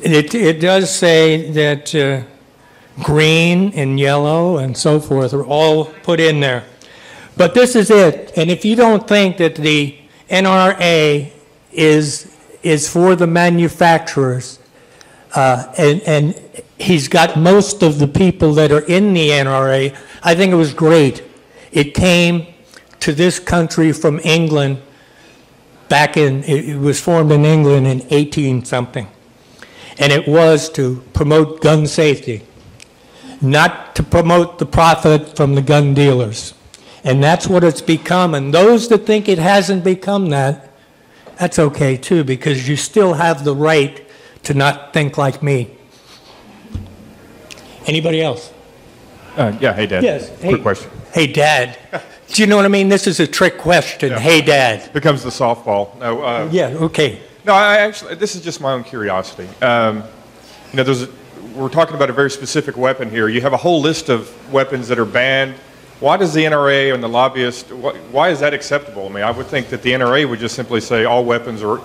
It does say that green and yellow and so forth are all put in there. But this is it. And if you don't think that the NRA is for the manufacturers, and he's got most of the people that are in the NRA, I think it was great. It came to this country from England it was formed in England in 18-something. And it was to promote gun safety, not to promote the profit from the gun dealers. And that's what it's become. And those that think it hasn't become that, that's okay too, because you still have the right to not think like me. Anybody else? Yeah, hey, Dad. Yes. Quick question. Hey, Dad. Do you know what I mean? This is a trick question. Yeah. Hey, Dad. Becomes the softball. No. Yeah, okay. No, I actually, this is just my own curiosity. We're talking about a very specific weapon here. You have a whole list of weapons that are banned. Why does the NRA and the lobbyists, why is that acceptable? I mean, I would think that the NRA would just simply say all weapons are,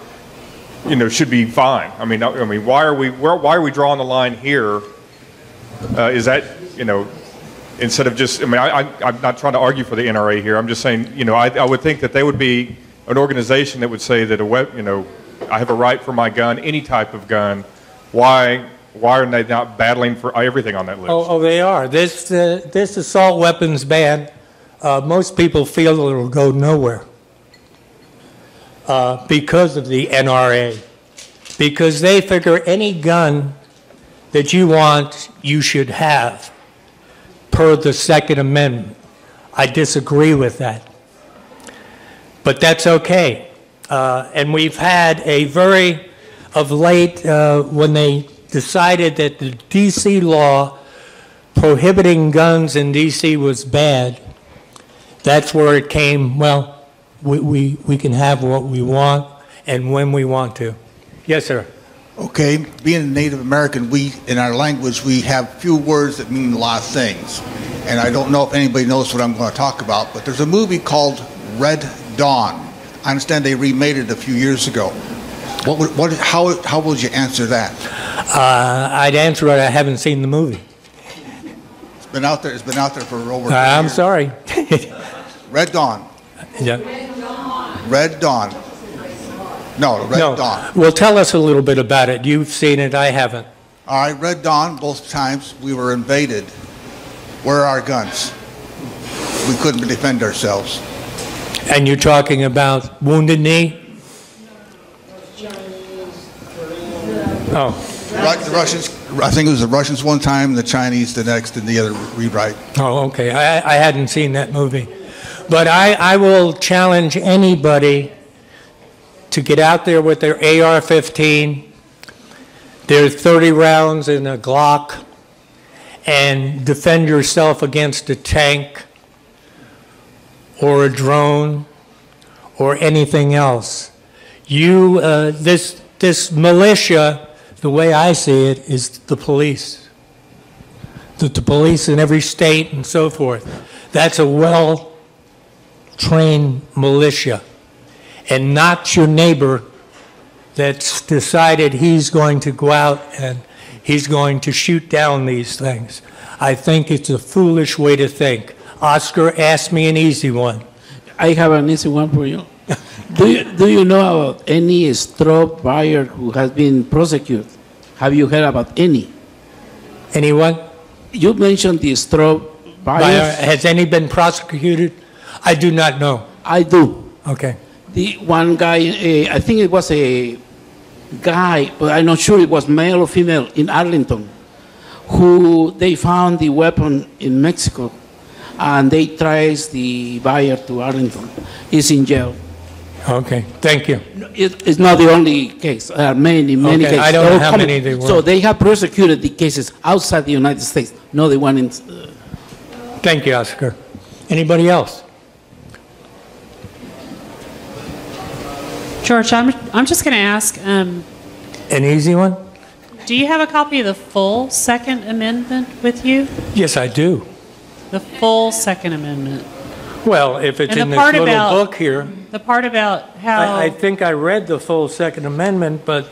should be fine. I mean, why are we drawing the line here? Is that, instead of just, I'm not trying to argue for the NRA here. I'm just saying, I would think that they would be an organization that would say that I have a right for my gun, any type of gun. Why are they not battling for everything on that list? Oh, they are. This assault weapons ban, most people feel it will go nowhere because of the NRA. Because they figure any gun that you want, you should have, per the Second Amendment. I disagree with that. But that's okay. And we've had of late, when they decided that the D.C. law prohibiting guns in D.C. was bad, that's where it came, well, we can have what we want and when we want to. Yes, sir. Okay, being a Native American, in our language, we have few words that mean a lot of things. And I don't know if anybody knows what I'm going to talk about, but there's a movie called Red Dawn. I understand they remade it a few years ago. How would you answer that? I'd answer it, I haven't seen the movie. It's been out there for over 10 I'm years. sorry. Red Dawn. Yeah. Red Dawn. No, Red Dawn. Well, tell us a little bit about it. You've seen it, I haven't. All right, Red Dawn, both times we were invaded. Where are our guns? We couldn't defend ourselves. And you're talking about Wounded Knee? Oh. The Russians, I think it was the Russians one time, the Chinese the next, and the other rewrite. Oh, okay. I hadn't seen that movie. But I will challenge anybody to get out there with their AR-15, their 30 rounds in a Glock, and defend yourself against a tank or a drone or anything else. This militia, the way I see it, is the police. The police in every state and so forth. That's a well-trained militia, and not your neighbor that's decided he's going to go out and he's going to shoot down these things. I think it's a foolish way to think. Oscar, ask me an easy one. I have an easy one for you. Do you know about any straw buyer who has been prosecuted? Have you heard about any? Anyone? You mentioned the straw buyers. Has any been prosecuted? I do not know. I do. Okay. The one guy, I think it was a guy, but I'm not sure it was male or female, in Arlington, who they found the weapon in Mexico, and they traced the buyer to Arlington. He's in jail. Okay, thank you. It's not the only case. There are many cases. I don't know how many they were. So they have prosecuted the cases outside the United States, not the one in... Thank you, Oscar. Anybody else? George, I'm just going to ask, An easy one? do you have a copy of the full Second Amendment with you? Yes, I do. The full Second Amendment. Well, if it's And in the this part little about- book here, The part about how I think I read the full Second Amendment, but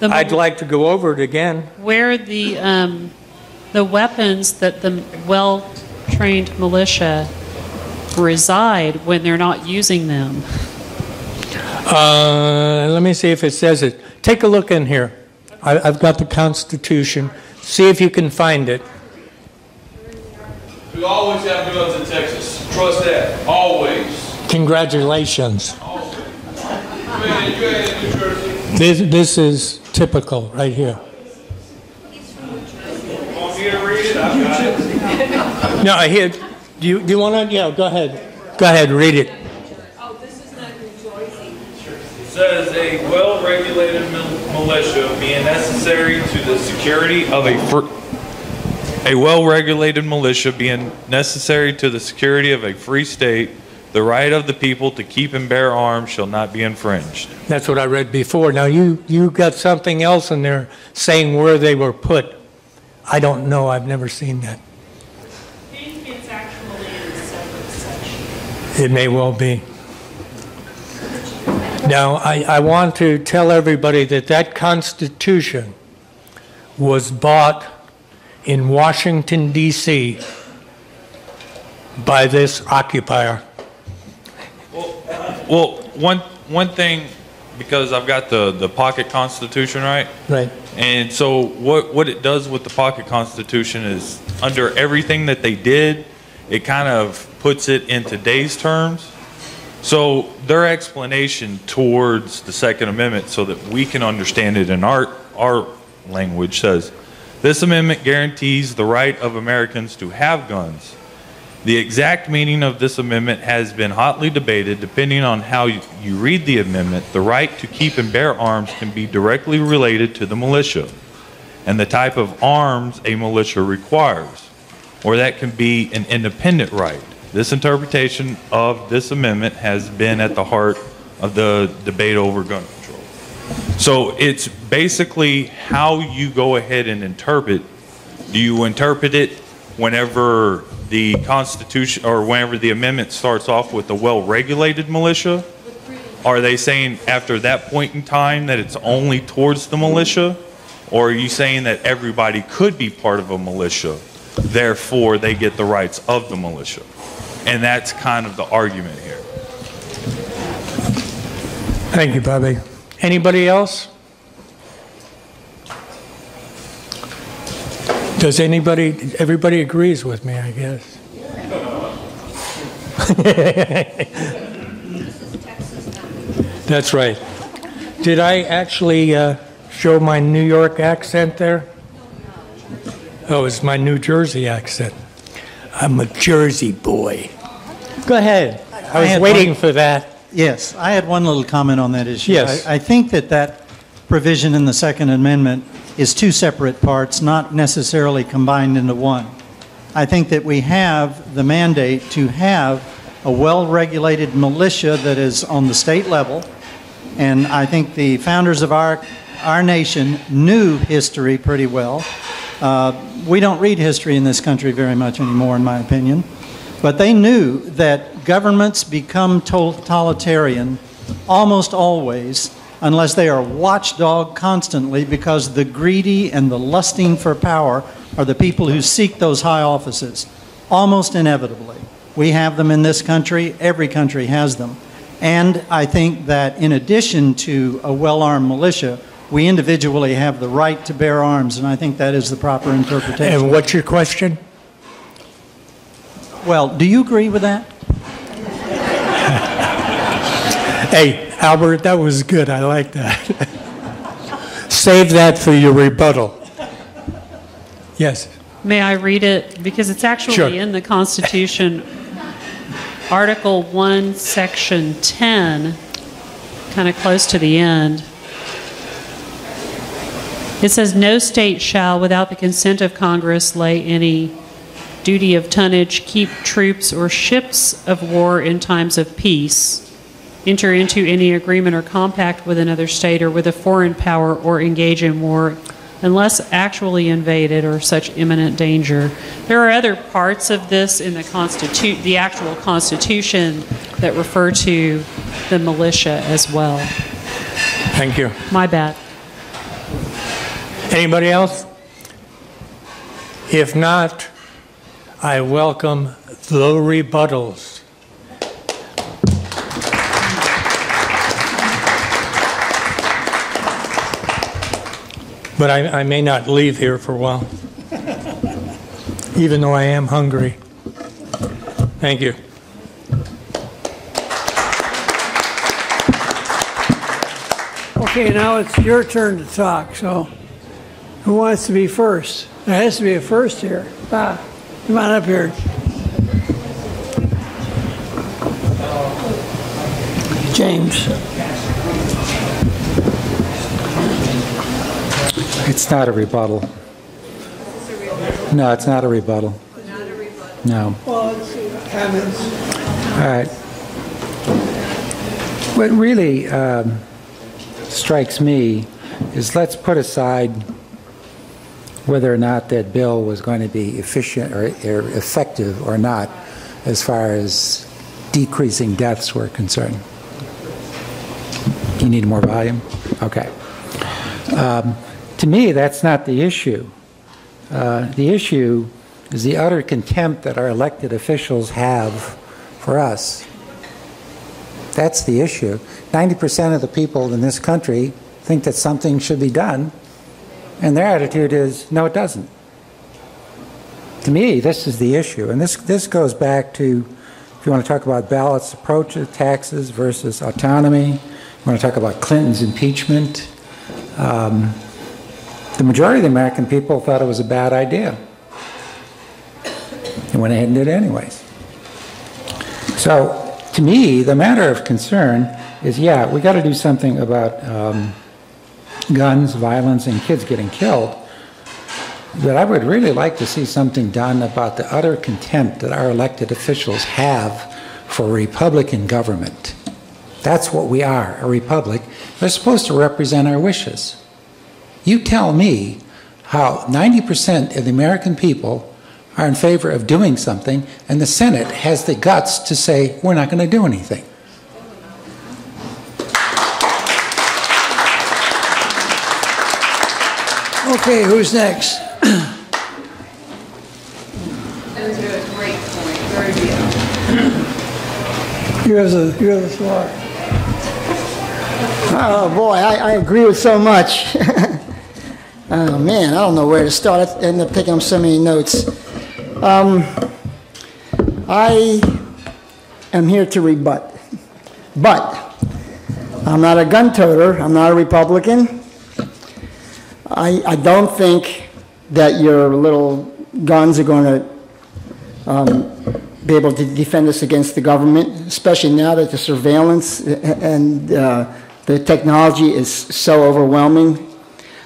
the, I'd like to go over it again. where the weapons that the well-trained militia reside when they're not using them. Let me see if it says it. Take a look in here. I've got the Constitution. See if you can find it. We always have guns in Texas. Trust that. Always. Congratulations. Always. You ain't in New Jersey. This is typical right here. Want me to read it? I've got it. No, here. Do you want to? Yeah, go ahead. Go ahead, read it. It says a well-regulated militia being necessary to the security of a well-regulated militia being necessary to the security of a free state, the right of the people to keep and bear arms shall not be infringed. That's what I read before. Now you got something else in there saying where they were put. I don't know. I've never seen that. It's actually in a separate section. It may well be. Now, I want to tell everybody that that Constitution was bought in Washington, D.C. by this occupier. Well, one thing, because I've got the pocket constitution, right? Right. And so what it does with the pocket constitution is under everything that they did, it kind of puts it in today's terms. So their explanation towards the Second Amendment so that we can understand it in our language says, this amendment guarantees the right of Americans to have guns. The exact meaning of this amendment has been hotly debated. Depending on how you read the amendment, the right to keep and bear arms can be directly related to the militia and the type of arms a militia requires, or that can be an independent right. This interpretation of this amendment has been at the heart of the debate over gun control. So it's basically how you go ahead and interpret. Do you interpret it whenever the Constitution or whenever the amendment starts off with a well-regulated militia? Are they saying after that point in time that it's only towards the militia? Or are you saying that everybody could be part of a militia, therefore they get the rights of the militia? And that's kind of the argument here. Thank you, Bobby. Anybody else? Does everybody agrees with me, I guess. That's right. Did I actually show my New York accent there? Oh, it's my New Jersey accent. I'm a Jersey boy. Go ahead. I was had waiting for that. Yes, I had one little comment on that issue. Yes. I think that provision in the Second Amendment is two separate parts, not necessarily combined into one. I think that we have the mandate to have a well-regulated militia that is on the state level, and I think the founders of our nation knew history pretty well. We don't read history in this country very much anymore, in my opinion. But they knew that governments become totalitarian almost always unless they are watchdog constantly, because the greedy and the lusting for power are the people who seek those high offices, almost inevitably. We have them in this country. Every country has them. And I think that in addition to a well-armed militia, we individually have the right to bear arms, and I think that is the proper interpretation. And what's your question? Well, do you agree with that? Hey, Albert, that was good. I like that. Save that for your rebuttal. Yes. May I read it? Because it's actually Sure. in the Constitution, Article 1, Section 10, kind of close to the end. It says, "No state shall, without the consent of Congress, lay any duty of tonnage, keep troops or ships of war in times of peace, enter into any agreement or compact with another state or with a foreign power, or engage in war unless actually invaded or such imminent danger." There are other parts of this in the actual Constitution that refer to the militia as well. Thank you. My bad. Anybody else? If not, I welcome the rebuttals. But I may not leave here for a while, even though I am hungry. Thank you. Okay, now it's your turn to talk, so who wants to be first? There has to be a first here. Come on up here. James. It's not a rebuttal. No, it's not a rebuttal. No. Well, let's see. Comments? All right. What really strikes me is, let's put aside whether or not that bill was going to be efficient or effective or not as far as decreasing deaths were concerned. You need more volume? Okay. To me, that's not the issue. The issue is the utter contempt that our elected officials have for us. That's the issue. 90% of the people in this country think that something should be done, and their attitude is, no, it doesn't. To me, this is the issue. And this goes back to, if you want to talk about balanced approach to taxes versus autonomy, you want to talk about Clinton's impeachment, the majority of the American people thought it was a bad idea. They went ahead and did it anyways. So, to me, the matter of concern is, yeah, we got to do something about guns, violence, and kids getting killed. But I would really like to see something done about the utter contempt that our elected officials have for Republican government. That's what we are, a republic. They're supposed to represent our wishes. You tell me how 90% of the American people are in favor of doing something, and the Senate has the guts to say, we're not going to do anything. Okay, who's next? Those are a great point. Very good. You have the floor. Oh boy, I agree with so much. Oh man, I don't know where to start. I ended up picking up so many notes. I am here to rebut. But I'm not a gun toter. I'm not a Republican. I don't think that your little guns are going to be able to defend us against the government, especially now that the surveillance and the technology is so overwhelming.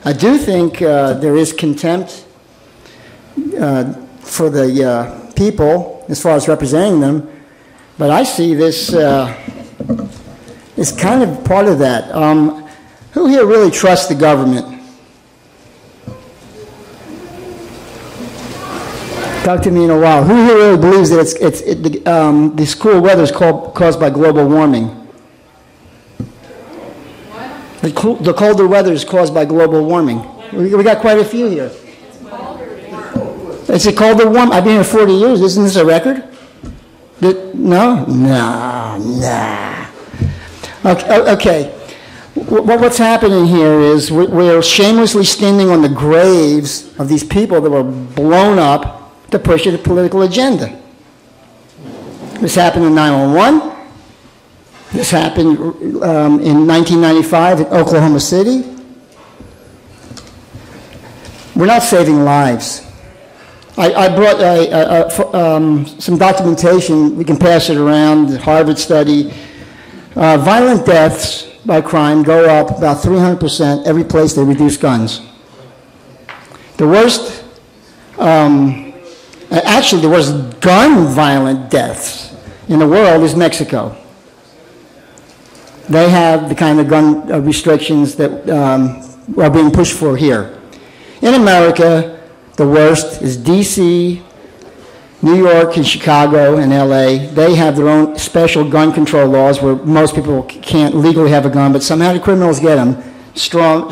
I do think there is contempt for the people as far as representing them, but I see this is kind of part of that. Who here really trusts the government? Talk to me in a while. Who here really believes that this cool weather is caused by global warming? The colder weather is caused by global warming. We got quite a few here. It's a colder warm. I've been here 40 years. Isn't this a record? No? Nah. Okay. What's happening here is we're shamelessly standing on the graves of these people that were blown up to push a political agenda. This happened in 9/11. This happened in 1995 in Oklahoma City. We're not saving lives. I brought some documentation. We can pass it around, the Harvard study. Violent deaths by crime go up about 300% every place they reduce guns. The worst, actually the worst gun violent deaths in the world is Mexico. They have the kind of gun restrictions that are being pushed for here. In America, the worst is D.C., New York, and Chicago, and L.A. They have their own special gun control laws where most people can't legally have a gun, but somehow the criminals get them. Straw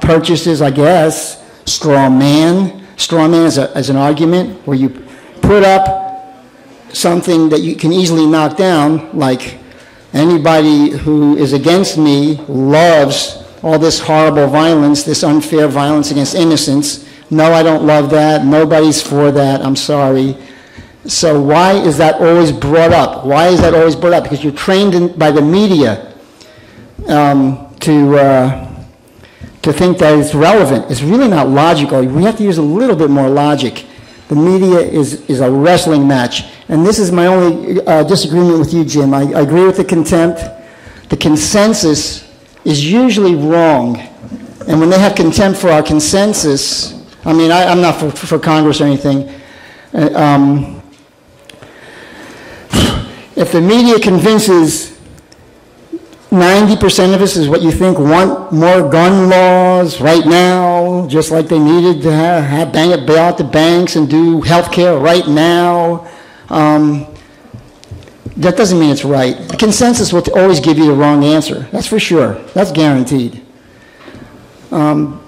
purchases, I guess. Straw man. Straw man is an argument where you put up something that you can easily knock down, like anybody who is against me loves all this horrible violence, this unfair violence against innocents. No, I don't love that. Nobody's for that. I'm sorry. So why is that always brought up? Why is that always brought up? Because you're trained by the media to think that it's relevant. It's really not logical. We have to use a little bit more logic. The media is a wrestling match. And this is my only disagreement with you, Jim. I agree with the contempt. The consensus is usually wrong. And when they have contempt for our consensus, I mean, I'm not for Congress or anything. If the media convinces 90% of us is what you think want more gun laws right now, just like they needed to bail out the banks and do health care right now, that doesn't mean it's right. The consensus will always give you the wrong answer. That's for sure. That's guaranteed. I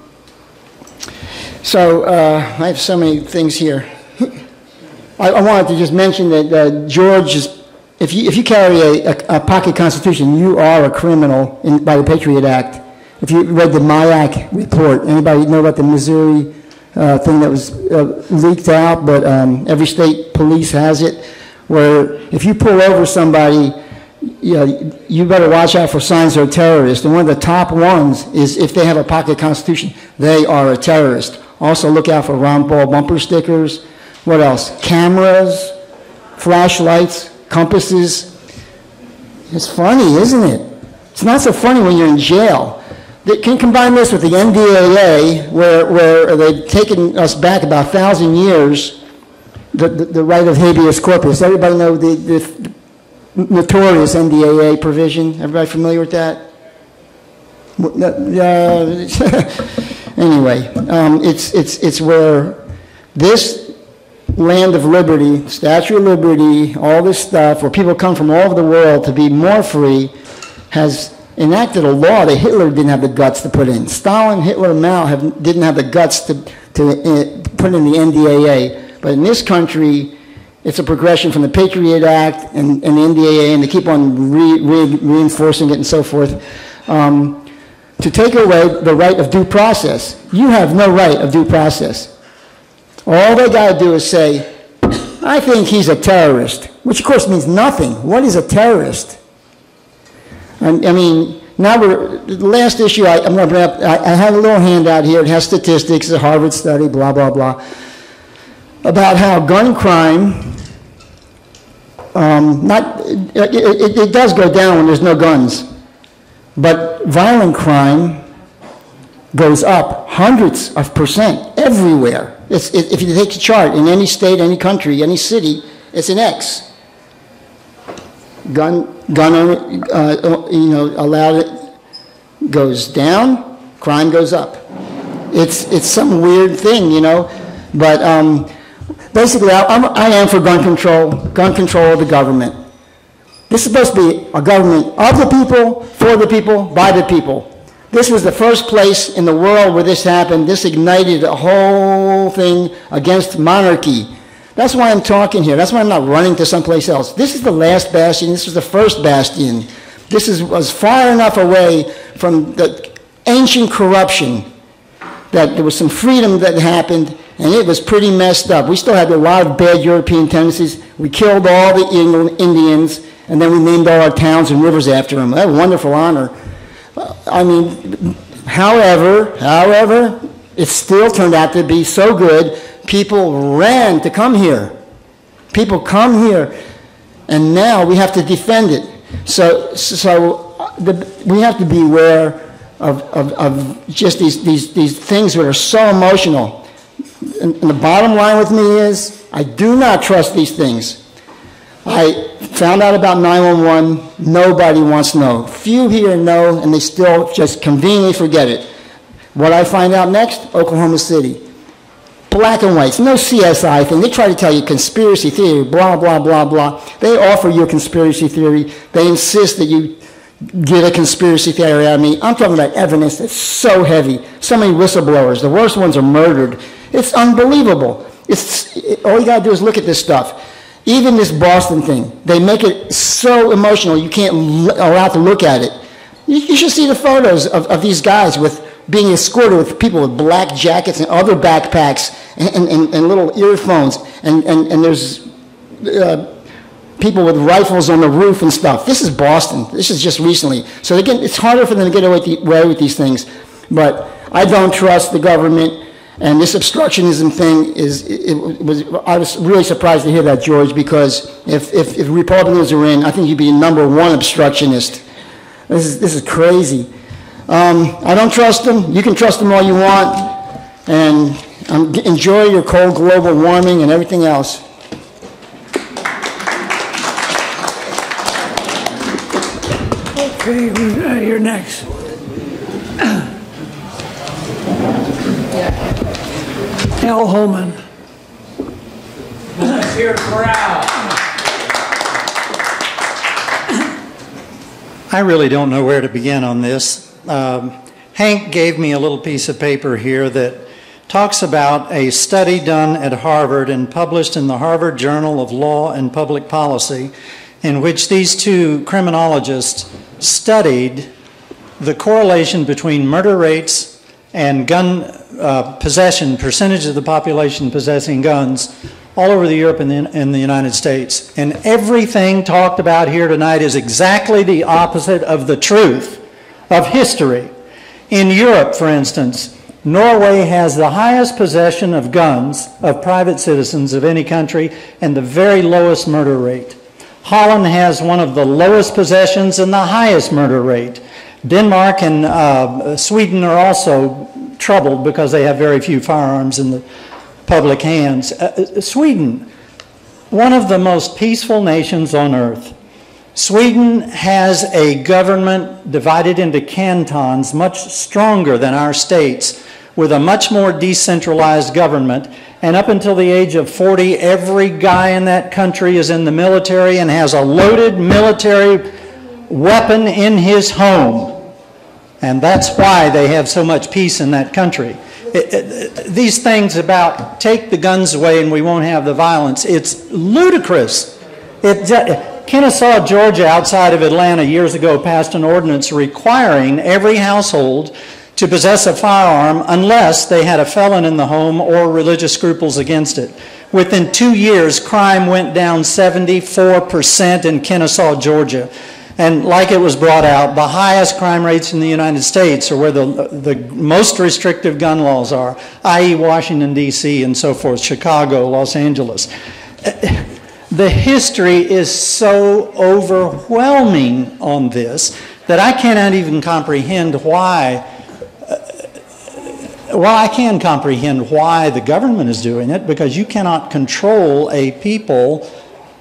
have so many things here. I wanted to just mention that George is, if you carry a pocket constitution, you are a criminal by the Patriot Act. If you read the MIAC report, anybody know about the Missouri thing that was leaked out, but every state police has it, where if you pull over somebody, you better watch out for signs they're a terrorist. And one of the top ones is if they have a pocket constitution, they are a terrorist. Also look out for Ron Paul bumper stickers. What else? Cameras, flashlights, compasses. It's funny, isn't it? It's not so funny when you're in jail. They can combine this with the NDAA, where they've taken us back about 1,000 years, the right of habeas corpus. Everybody know the notorious NDAA provision? Everybody familiar with that? Anyway, it's where this land of liberty, Statue of Liberty, all this stuff, where people come from all over the world to be more free, has enacted a law that Hitler didn't have the guts to put in. Stalin, Hitler, Mao didn't have the guts to put in the NDAA. But in this country, it's a progression from the Patriot Act and the NDAA, and they keep on reinforcing it and so forth, to take away the right of due process. You have no right of due process. All they got to do is say, I think he's a terrorist, which of course means nothing. What is a terrorist? I mean, now the last issue I'm going to bring up, I have a little handout here. It has statistics, a Harvard study, blah, blah, blah, about how gun crime it does go down when there's no guns. But violent crime goes up hundreds of percent everywhere. If you take a chart in any state, any country, any city, it's an X. Gun allowed goes down, crime goes up. It's some weird thing, But basically, I am for gun control of the government. This is supposed to be a government of the people, for the people, by the people. This was the first place in the world where this happened. This ignited a whole thing against monarchy. That's why I'm talking here. That's why I'm not running to someplace else. This is the last bastion. This was the first bastion. This was far enough away from the ancient corruption that there was some freedom that happened, and it was pretty messed up. We still had a lot of bad European tendencies. We killed all the Indians, and then we named all our towns and rivers after them. That was a wonderful honor. However, it still turned out to be so good, people ran to come here. People come here, and now we have to defend it. So we have to beware of just these things that are so emotional. And the bottom line with me is, I do not trust these things. I found out about 911. Nobody wants to know. Few here know, and they still just conveniently forget it. What I find out next, Oklahoma City. Black and whites, no CSI thing. They try to tell you conspiracy theory, blah, blah, blah, blah. They offer you a conspiracy theory. They insist that you get a conspiracy theory out of me. I'm talking about evidence that's so heavy. So many whistleblowers. The worst ones are murdered. It's unbelievable. All you got to do is look at this stuff. Even this Boston thing, they make it so emotional you can't allow to look at it. You should see the photos of these guys being escorted with people with black jackets and other backpacks and little earphones, and there's people with rifles on the roof and stuff. This is Boston. This is just recently. So again, it's harder for them to get away with these things. But I don't trust the government. And this obstructionism thing I was really surprised to hear that, George, because if Republicans are in, I think you'd be number one obstructionist. This is crazy. I don't trust them. You can trust them all you want. And enjoy your cold global warming and everything else. Okay, you're next. Al Holman. Let's hear it for Al. I really don't know where to begin on this. Hank gave me a little piece of paper here that talks about a study done at Harvard and published in the Harvard Journal of Law and Public Policy, in which these two criminologists studied the correlation between murder rates and gun possession, percentage of the population possessing guns, all over Europe and the United States. And everything talked about here tonight is exactly the opposite of the truth of history. In Europe, for instance, Norway has the highest possession of guns of private citizens of any country and the very lowest murder rate. Holland has one of the lowest possessions and the highest murder rate. Denmark and Sweden are also troubled because they have very few firearms in the public hands. Sweden, one of the most peaceful nations on earth. Sweden has a government divided into cantons much stronger than our states, with a much more decentralized government. And up until the age of 40, every guy in that country is in the military and has a loaded military weapon in his home. And that's why they have so much peace in that country. These things about take the guns away and we won't have the violence, it's ludicrous. Kennesaw, Georgia, outside of Atlanta years ago passed an ordinance requiring every household to possess a firearm unless they had a felon in the home or religious scruples against it. Within 2 years, crime went down 74% in Kennesaw, Georgia. And like it was brought out, the highest crime rates in the United States are where the most restrictive gun laws are, i.e. Washington, D.C. and so forth, Chicago, Los Angeles. The history is so overwhelming on this that I cannot even comprehend why. Well, I can comprehend why the government is doing it, because you cannot control a people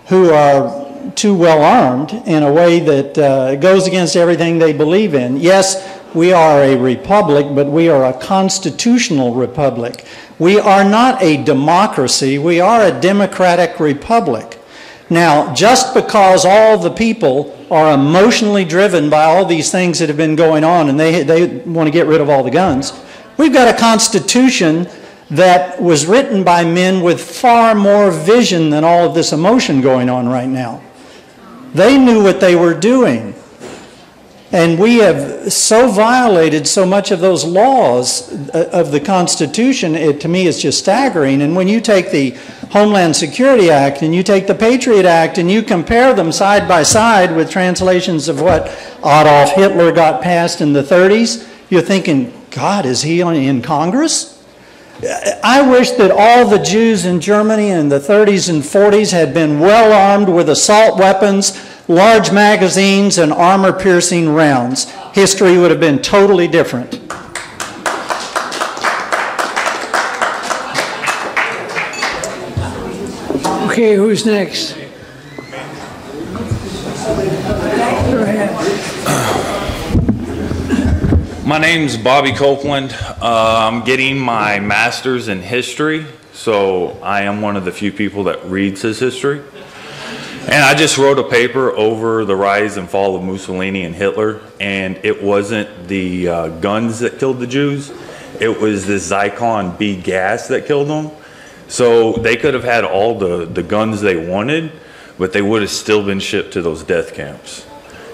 who are too well armed in a way that goes against everything they believe in. Yes, we are a republic, but we are a constitutional republic. We are not a democracy, we are a democratic republic. Now, just because all the people are emotionally driven by all these things that have been going on and they want to get rid of all the guns, we've got a constitution that was written by men with far more vision than all of this emotion going on right now. They knew what they were doing. And we have so violated so much of those laws of the Constitution, to me it's just staggering. And when you take the Homeland Security Act and you take the Patriot Act and you compare them side by side with translations of what Adolf Hitler got passed in the 30s, you're thinking, God, is he in Congress? I wish that all the Jews in Germany in the 30s and 40s had been well armed with assault weapons, large magazines, and armor-piercing rounds. History would have been totally different. Okay, who's next? Go ahead. My name's Bobby Copeland. I'm getting my master's in history, so I am one of the few people that reads his history. And I just wrote a paper over the rise and fall of Mussolini and Hitler, and it wasn't the guns that killed the Jews, it was the Zyklon B gas that killed them. So they could have had all the guns they wanted, but they would have still been shipped to those death camps.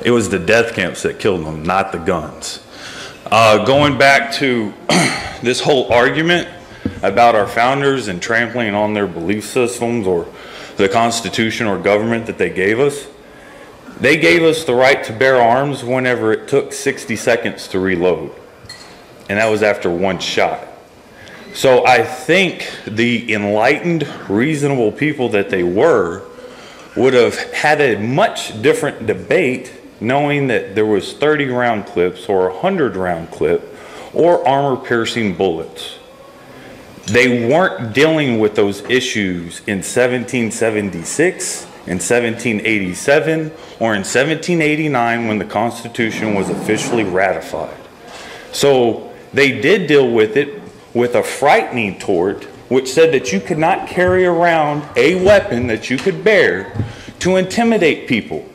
It was the death camps that killed them, not the guns. Going back to this whole argument about our founders and trampling on their belief systems or the Constitution or government that they gave us the right to bear arms whenever it took 60 seconds to reload. And that was after one shot. So I think the enlightened, reasonable people that they were would have had a much different debate knowing that there was 30-round clips or 100-round clip or armor-piercing bullets. They weren't dealing with those issues in 1776, in 1787, or in 1789 when the Constitution was officially ratified. So they did deal with it with a frightening tort, which said that you could not carry around a weapon that you could bear to intimidate people.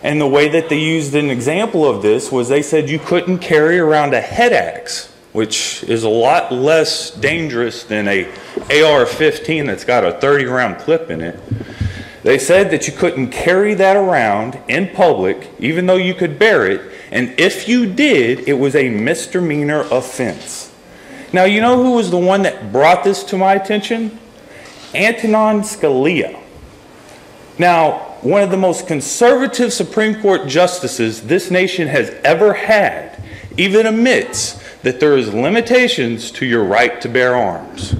And the way that they used an example of this was they said you couldn't carry around a head axe, which is a lot less dangerous than a AR-15 that's got a 30-round clip in it. They said that you couldn't carry that around in public, even though you could bear it, and if you did, it was a misdemeanor offense. Now, you know who was the one that brought this to my attention? Antonin Scalia. Now, one of the most conservative Supreme Court justices this nation has ever had even admits that there is limitations to your right to bear arms.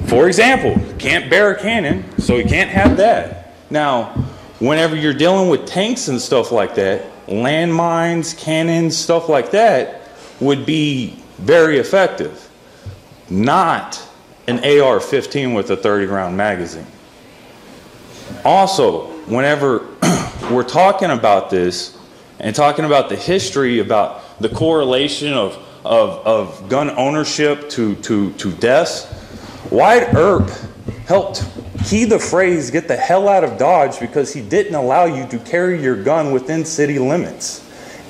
For example, you can't bear a cannon, so you can't have that. Now, whenever you're dealing with tanks and stuff like that, landmines, cannons, stuff like that would be very effective. Not an AR-15 with a 30-round magazine. Also, whenever we're talking about this and talking about the history, about the correlation of gun ownership to deaths, Wyatt Earp helped key the phrase, "get the hell out of Dodge," because he didn't allow you to carry your gun within city limits.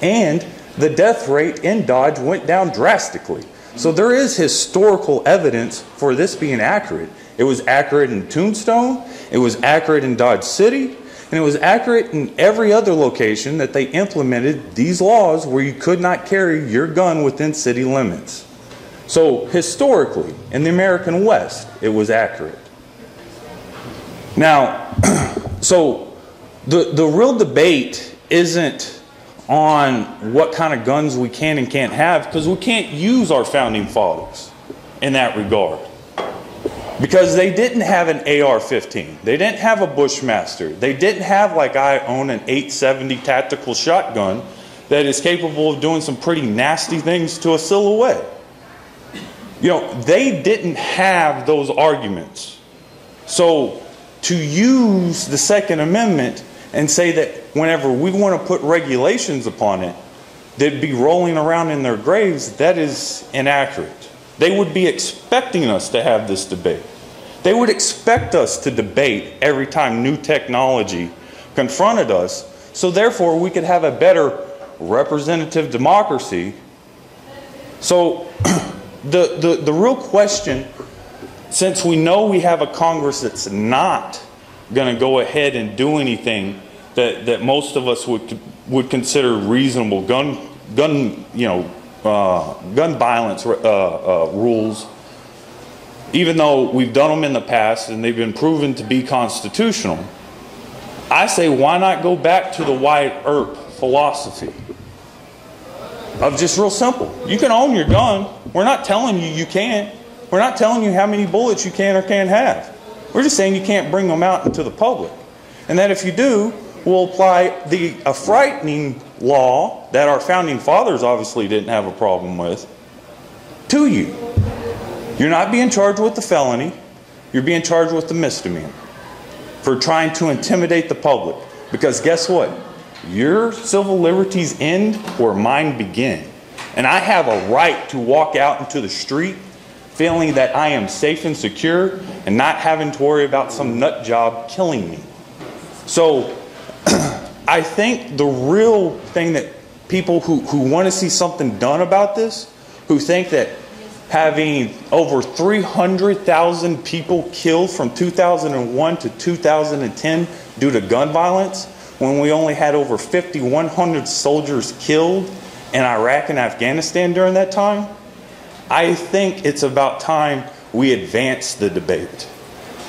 And the death rate in Dodge went down drastically. So there is historical evidence for this being accurate. It was accurate in Tombstone, it was accurate in Dodge City, and it was accurate in every other location that they implemented these laws where you could not carry your gun within city limits. So historically, in the American West, it was accurate. Now, so the real debate isn't on what kind of guns we can and can't have, because we can't use our founding fathers in that regard. Because they didn't have an AR-15. They didn't have a Bushmaster. They didn't have, like I own, an 870 tactical shotgun that is capable of doing some pretty nasty things to a silhouette. You know, they didn't have those arguments. So to use the Second Amendment and say that whenever we want to put regulations upon it, they'd be rolling around in their graves, that is inaccurate. They would be expecting us to have this debate. They would expect us to debate every time new technology confronted us, so therefore we could have a better representative democracy. So the real question, since we know we have a Congress that's not going to go ahead and do anything that most of us would consider reasonable gun violence rules, even though we've done them in the past and they've been proven to be constitutional, I say why not go back to the Wyatt Earp philosophy of just real simple. You can own your gun. We're not telling you can't. We're not telling you how many bullets you can or can't have. We're just saying you can't bring them out into the public. And that if you do, we'll apply a frightening law that our founding fathers obviously didn't have a problem with to you. You're not being charged with the felony. You're being charged with the misdemeanor for trying to intimidate the public. Because guess what? Your civil liberties end where mine begin. And I have a right to walk out into the street feeling that I am safe and secure and not having to worry about some nut job killing me. So I think the real thing that people who want to see something done about this, who think that having over 300,000 people killed from 2001 to 2010 due to gun violence, when we only had over 5,100 soldiers killed in Iraq and Afghanistan during that time, I think it's about time we advance the debate.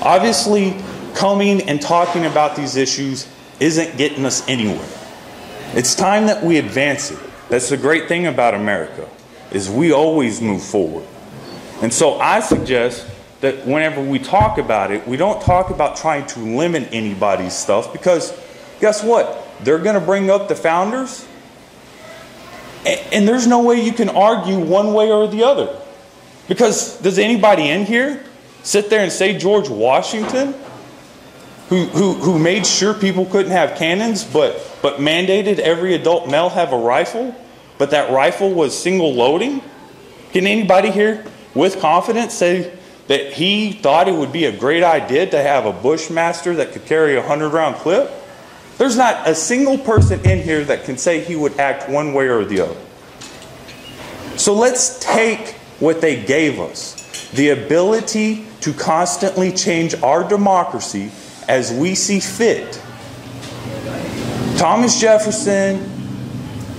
Obviously, coming and talking about these issues isn't getting us anywhere. It's time that we advance it. That's the great thing about America, is we always move forward. And so I suggest that whenever we talk about it, we don't talk about trying to limit anybody's stuff, because guess what? They're going to bring up the founders, and there's no way you can argue one way or the other. Because does anybody in here sit there and say George Washington, who made sure people couldn't have cannons, but mandated every adult male have a rifle, but that rifle was single loading? Can anybody here with confidence say that he thought it would be a great idea to have a Bushmaster that could carry a 100-round clip? There's not a single person in here that can say he would act one way or the other. So let's take what they gave us, the ability to constantly change our democracy as we see fit. Thomas Jefferson,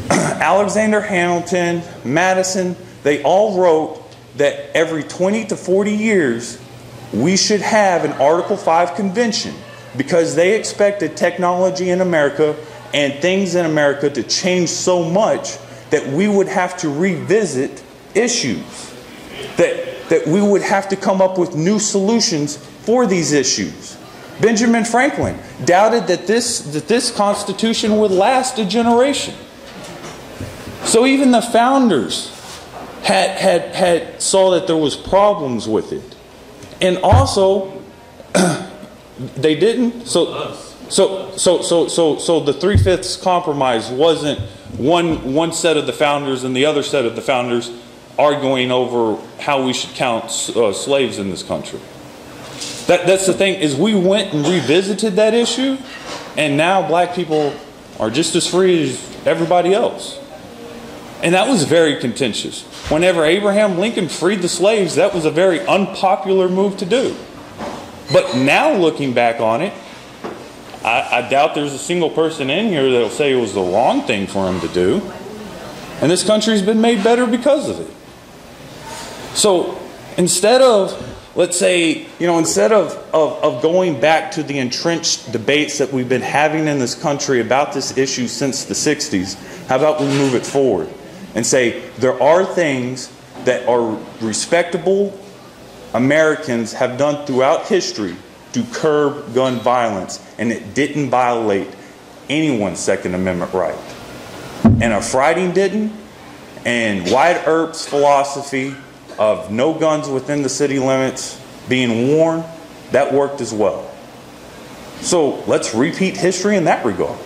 Alexander Hamilton, Madison, they all wrote that every 20 to 40 years we should have an Article 5 convention, because they expected technology in America and things in America to change so much that we would have to revisit issues, that we would have to come up with new solutions for these issues. Benjamin Franklin doubted that this Constitution would last a generation. So even the founders had saw that there was problems with it. And also, they didn't. So the 3/5 compromise wasn't one set of the founders and the other set of the founders arguing over how we should count slaves in this country. That's the thing, is we went and revisited that issue, and now black people are just as free as everybody else. And that was very contentious. Whenever Abraham Lincoln freed the slaves, that was a very unpopular move to do. But now looking back on it, I doubt there's a single person in here that'll say it was the wrong thing for him to do. And this country's been made better because of it. So instead of, let's say, instead of going back to the entrenched debates that we've been having in this country about this issue since the 60s, how about we move it forward and say there are things that are respectable Americans have done throughout history to curb gun violence, and it didn't violate anyone's Second Amendment right. And if Frieding didn't, and Wyatt Earp's philosophy of no guns within the city limits being worn, that worked as well. So let's repeat history in that regard,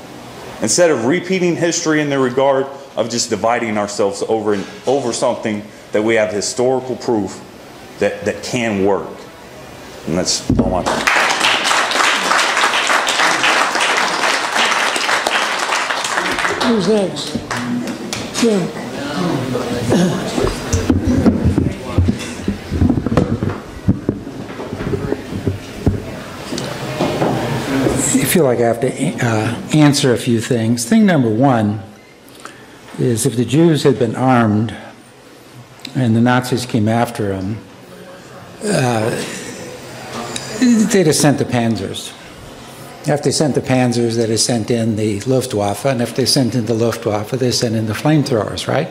instead of repeating history in the regard of just dividing ourselves over something that we have historical proof that can work. And that's all I think. Who's next? Jim. I feel like I have to answer a few things. Thing number one is if the Jews had been armed and the Nazis came after them, they'd have sent the Panzers. If they sent the Panzers, they'd have sent in the Luftwaffe, and if they sent in the Luftwaffe, they sent in the flamethrowers, right?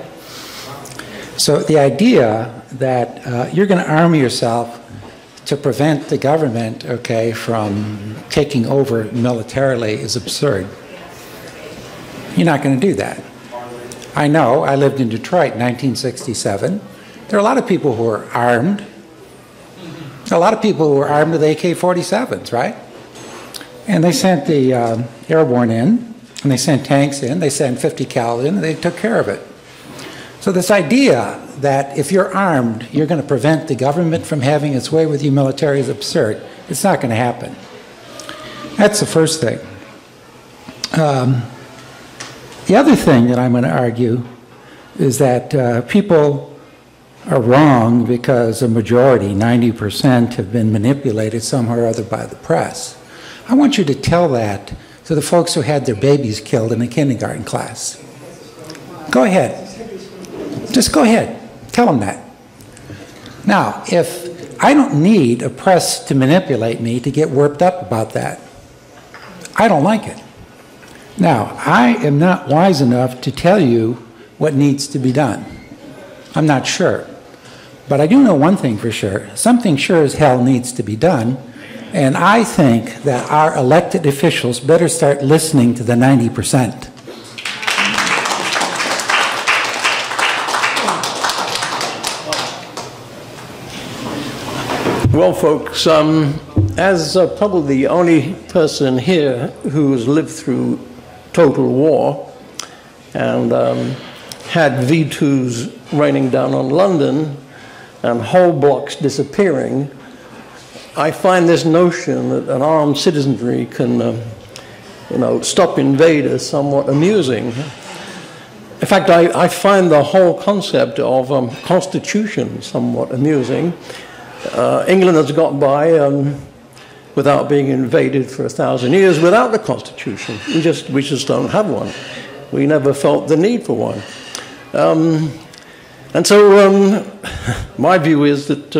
So the idea that you're going to arm yourself to prevent the government, okay, from taking over militarily is absurd. You're not going to do that. I know, I lived in Detroit in 1967. There are a lot of people who are armed. A lot of people who were armed with AK-47s, right? And they sent the airborne in, and they sent tanks in, they sent 50 cal in, and they took care of it. So this idea that if you're armed, you're going to prevent the government from having its way with you military is absurd. It's not going to happen. That's the first thing. The other thing that I'm going to argue is that people are wrong because a majority, 90%, have been manipulated somehow or other by the press. I want you to tell that to the folks who had their babies killed in a kindergarten class. Go ahead. Just go ahead. Tell them that. Now, if I don't need a press to manipulate me to get worked up about that, I don't like it. Now, I am not wise enough to tell you what needs to be done. I'm not sure. But I do know one thing for sure. Something sure as hell needs to be done. And I think that our elected officials better start listening to the 90%. Well, folks, as probably the only person here who's lived through total war and had V2s raining down on London and whole blocks disappearing, I find this notion that an armed citizenry can, stop invaders somewhat amusing. In fact, I find the whole concept of constitution somewhat amusing. England has got by without being invaded for 1,000 years without a constitution. We just don't have one. We never felt the need for one. And so my view is that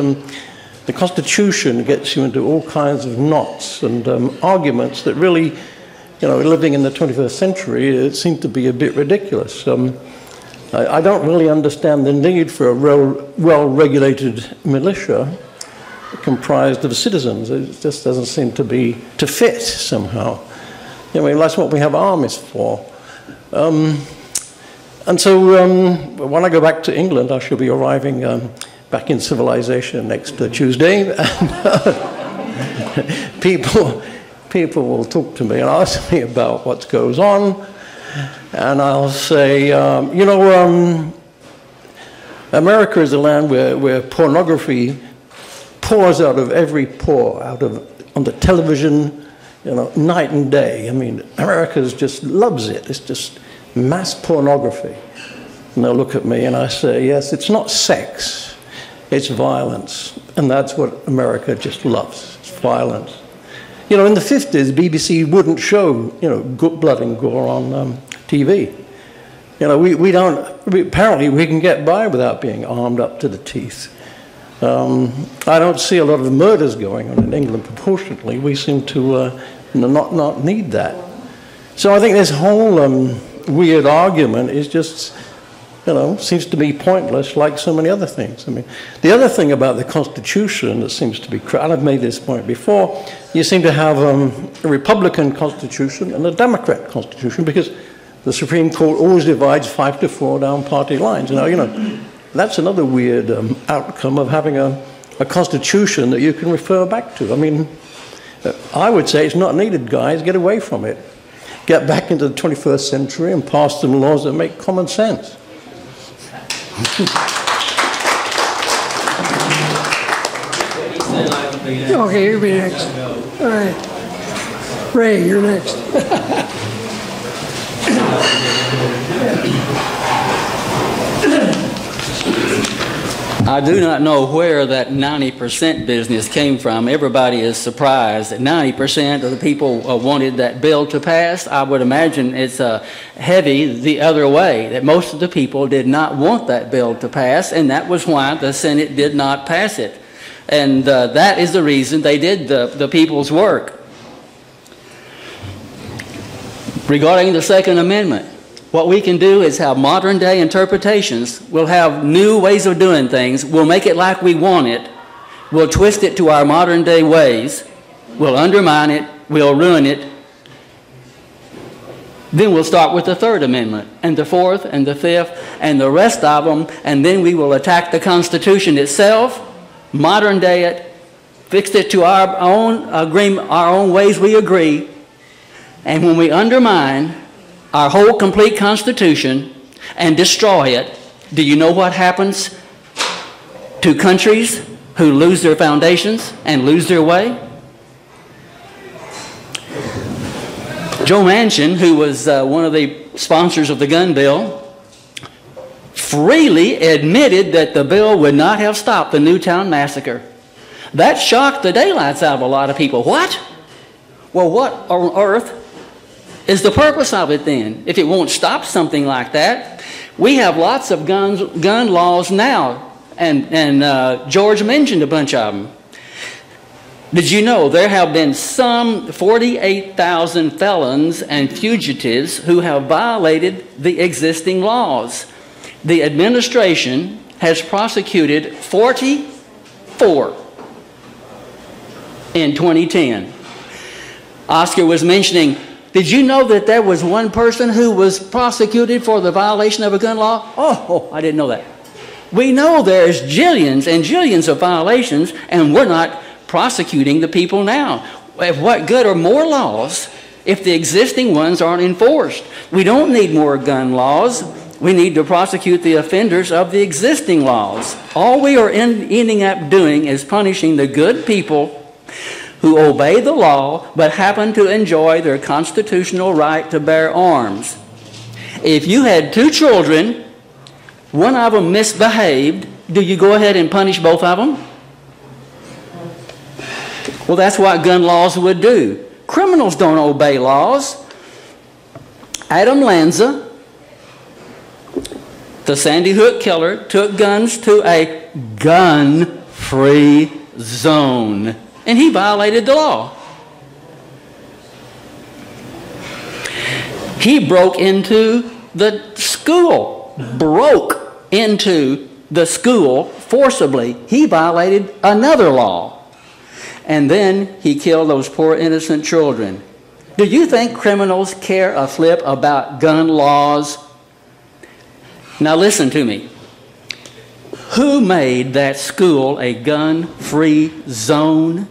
the Constitution gets you into all kinds of knots and arguments that really, living in the 21st century, it seems to be a bit ridiculous. I don't really understand the need for a well-regulated militia comprised of citizens. It just doesn't seem to fit somehow. That's what we have armies for. And so when I go back to England, I shall be arriving back in civilization next Tuesday. And people will talk to me and ask me about what goes on. And I'll say, America is a land where pornography pours out of every pore, on the television, night and day. I mean, America just loves it. It's just mass pornography. And they'll look at me and I say, yes, it's not sex, it's violence. And that's what America just loves, it's violence. In the 50s, BBC wouldn't show, blood and gore on TV. Apparently we can get by without being armed up to the teeth. I don't see a lot of murders going on in England proportionately. We seem to not need that. So I think this whole weird argument is just seems to be pointless like so many other things. I mean, the other thing about the Constitution that seems to be, and I've made this point before, you seem to have a Republican Constitution and a Democrat Constitution because the Supreme Court always divides 5-4 down party lines. That's another weird outcome of having a Constitution that you can refer back to. I mean, I would say it's not needed, guys. Get away from it. Get back into the 21st century and pass some laws that make common sense. Okay, you'll be next. All right. Ray, you're next. I do not know where that 90% business came from. Everybody is surprised that 90% of the people wanted that bill to pass. I would imagine it's heavy the other way, that most of the people did not want that bill to pass, and that was why the Senate did not pass it. And that is the reason they did the people's work. Regarding the Second Amendment, what we can do is have modern day interpretations. We'll have new ways of doing things. We'll make it like we want it. We'll twist it to our modern day ways. We'll undermine it. We'll ruin it. Then we'll start with the Third Amendment and the Fourth and the Fifth and the rest of them, and then we will attack the Constitution itself, modern day it, fix it to our own agreement, our own ways we agree, and when we undermine our whole complete Constitution and destroy it, do you know what happens to countries who lose their foundations and lose their way? Joe Manchin, who was one of the sponsors of the gun bill, freely admitted that the bill would not have stopped the Newtown massacre. That shocked the daylights out of a lot of people. What? Well, what on earth is the purpose of it then, if it won't stop something like that? We have lots of gun laws now, and George mentioned a bunch of them. Did you know there have been some 48,000 felons and fugitives who have violated the existing laws? The administration has prosecuted 44 in 2010. Oscar was mentioning, did you know that there was one person who was prosecuted for the violation of a gun law? Oh, I didn't know that. We know there's jillions and jillions of violations, and we're not prosecuting the people now. What good are more laws if the existing ones aren't enforced? We don't need more gun laws. We need to prosecute the offenders of the existing laws. All we are ending up doing is punishing the good people who obey the law but happen to enjoy their constitutional right to bear arms. If you had two children, one of them misbehaved, do you go ahead and punish both of them? Well, that's what gun laws would do. Criminals don't obey laws. Adam Lanza, the Sandy Hook killer, took guns to a gun-free zone, and he violated the law. He broke into the school, forcibly. He violated another law. And then he killed those poor innocent children. Do you think criminals care a flip about gun laws? Now listen to me. Who made that school a gun-free zone?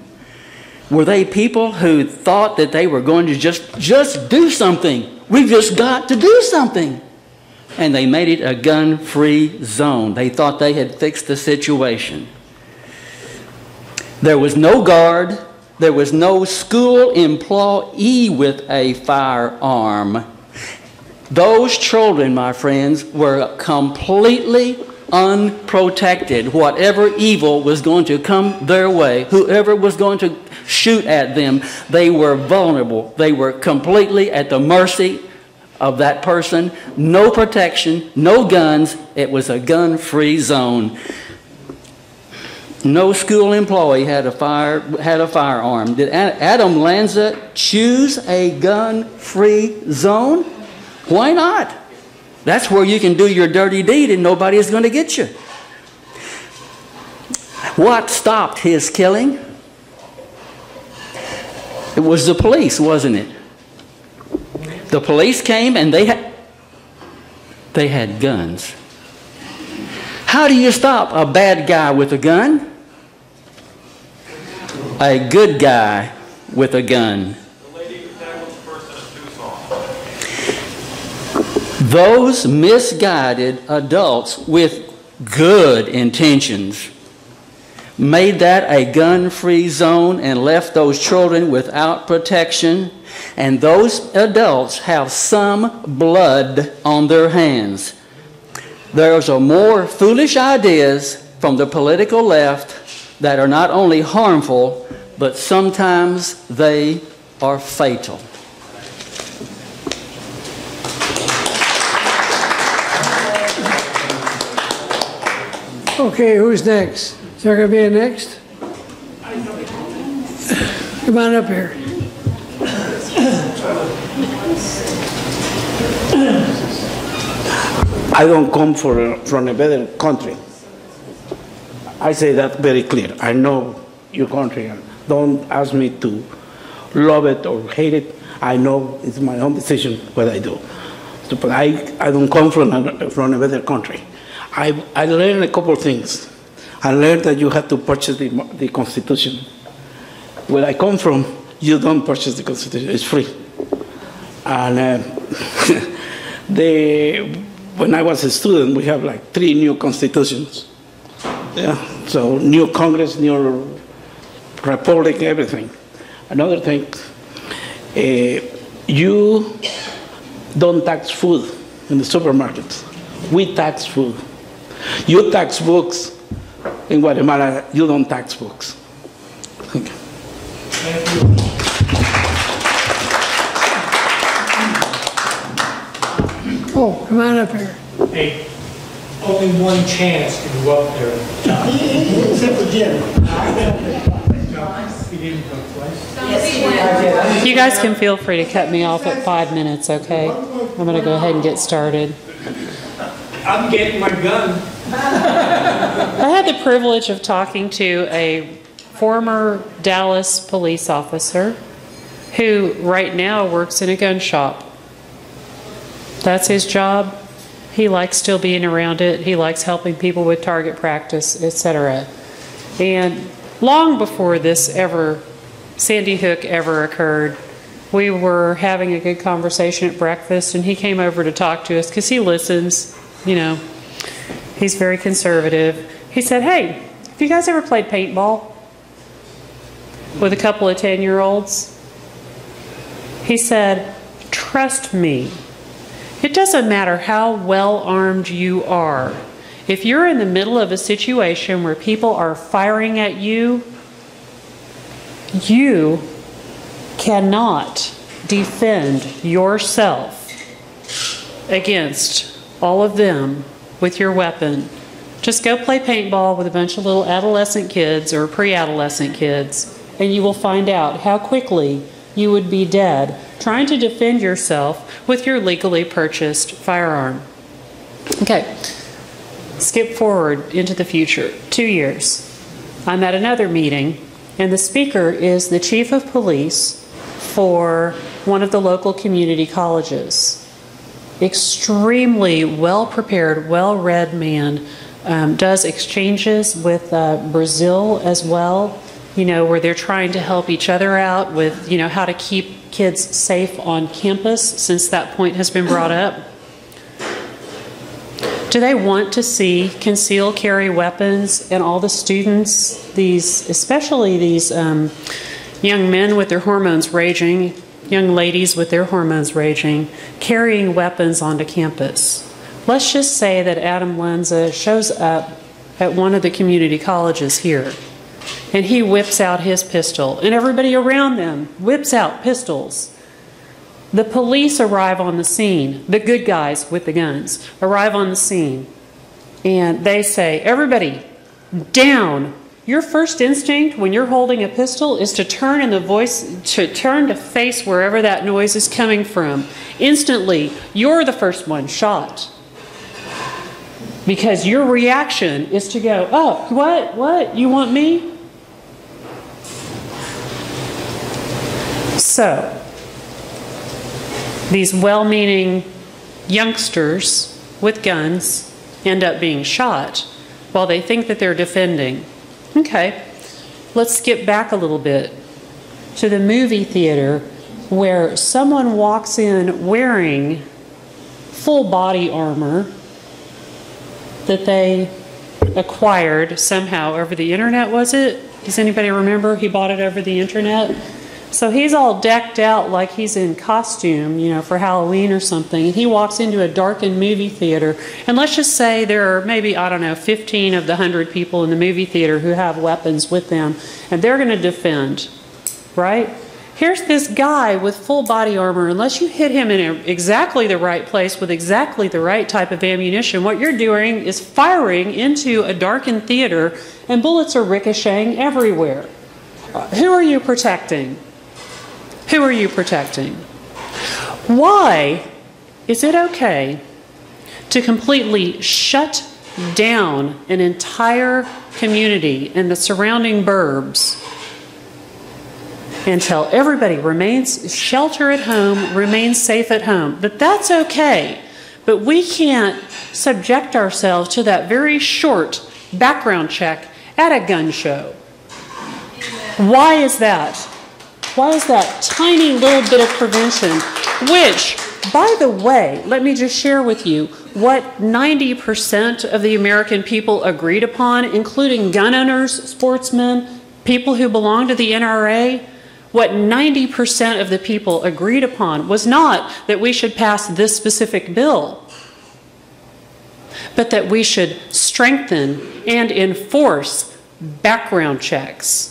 Were they people who thought that they were going to just do something? We've just got to do something. And they made it a gun-free zone. They thought they had fixed the situation. There was no guard. There was no school employee with a firearm. Those children, my friends, were completely unprotected. Whatever evil was going to come their way, whoever was going to shoot at them, they were vulnerable. They were completely at the mercy of that person. No protection, no guns. It was a gun-free zone. No school employee had a firearm. Did Adam Lanza choose a gun-free zone? Why not? That's where you can do your dirty deed and nobody is going to get you. What stopped his killing? It was the police, wasn't it? The police came and they had guns. How do you stop a bad guy with a gun? A good guy with a gun. Those misguided adults with good intentions made that a gun-free zone and left those children without protection, and those adults have some blood on their hands. There's more foolish ideas from the political left that are not only harmful, but sometimes they are fatal. Okay, who's next? Is there going to be a next? Come on up here. I don't come from a better country. I say that very clear. I know your country, and don't ask me to love it or hate it. I know it's my own decision what I do. So, but I don't come from a better country. I learned a couple of things. I learned that you have to purchase the Constitution. Where I come from, you don't purchase the Constitution. It's free. And when I was a student, we have like 3 new constitutions. Yeah, so new Congress, new Republic, everything. Another thing, you don't tax food in the supermarkets. We tax food. You tax books. In Guatemala, you don't tax books. Thank you. Oh, come on up here. Hey, only one chance to go up there. Except for Jim. You guys can feel free to cut me off at 5 minutes, okay? I'm going to go ahead and get started. I'm getting my gun. I had the privilege of talking to a former Dallas police officer who right now works in a gun shop. That's his job. He likes still being around it. He likes helping people with target practice, etc. And long before this Sandy Hook ever occurred, we were having a good conversation at breakfast, and he came over to talk to us because he listens, you know. He's very conservative. He said, hey, have you guys ever played paintball with a couple of 10-year-olds? He said, trust me, it doesn't matter how well armed you are. If you're in the middle of a situation where people are firing at you, you cannot defend yourself against all of them with your weapon. Just go play paintball with a bunch of little adolescent kids or pre-adolescent kids, and you will find out how quickly you would be dead trying to defend yourself with your legally purchased firearm. Okay, skip forward into the future, 2 years. I'm at another meeting, and the speaker is the chief of police for one of the local community colleges. Extremely well-prepared, well-read man, does exchanges with Brazil as well, you know, where they're trying to help each other out with, you know, how to keep kids safe on campus, since that point has been brought up. Do they want to see concealed carry weapons and all the students, especially these young men with their hormones raging, young ladies with their hormones raging, carrying weapons onto campus? Let's just say that Adam Lanza shows up at one of the community colleges here, and he whips out his pistol, and everybody around them whips out pistols. The police arrive on the scene, the good guys with the guns arrive on the scene, and they say, everybody, down, Your first instinct when you're holding a pistol is to turn to face wherever that noise is coming from. Instantly, you're the first one shot. Because your reaction is to go, oh, what? You want me? So, these well-meaning youngsters with guns end up being shot while they think that they're defending. Okay, let's skip back a little bit to the movie theater where someone walks in wearing full body armor that they acquired somehow over the internet, was it? Does anybody remember? He bought it over the internet. So he's all decked out like he's in costume, you know, for Halloween or something. And he walks into a darkened movie theater. And let's just say there are maybe, I don't know, 15 of the 100 people in the movie theater who have weapons with them. And they're going to defend, right? Here's this guy with full body armor. Unless you hit him in exactly the right place with exactly the right type of ammunition, what you're doing is firing into a darkened theater and bullets are ricocheting everywhere. Who are you protecting? Who are you protecting? Why is it okay to completely shut down an entire community and the surrounding burbs and tell everybody remains shelter at home, remains safe at home? But that's okay. But we can't subject ourselves to that very short background check at a gun show. Why is that? Why is that tiny little bit of prevention, which, by the way, let me just share with you what 90% of the American people agreed upon, including gun owners, sportsmen, people who belong to the NRA, what 90% of the people agreed upon was not that we should pass this specific bill, but that we should strengthen and enforce background checks.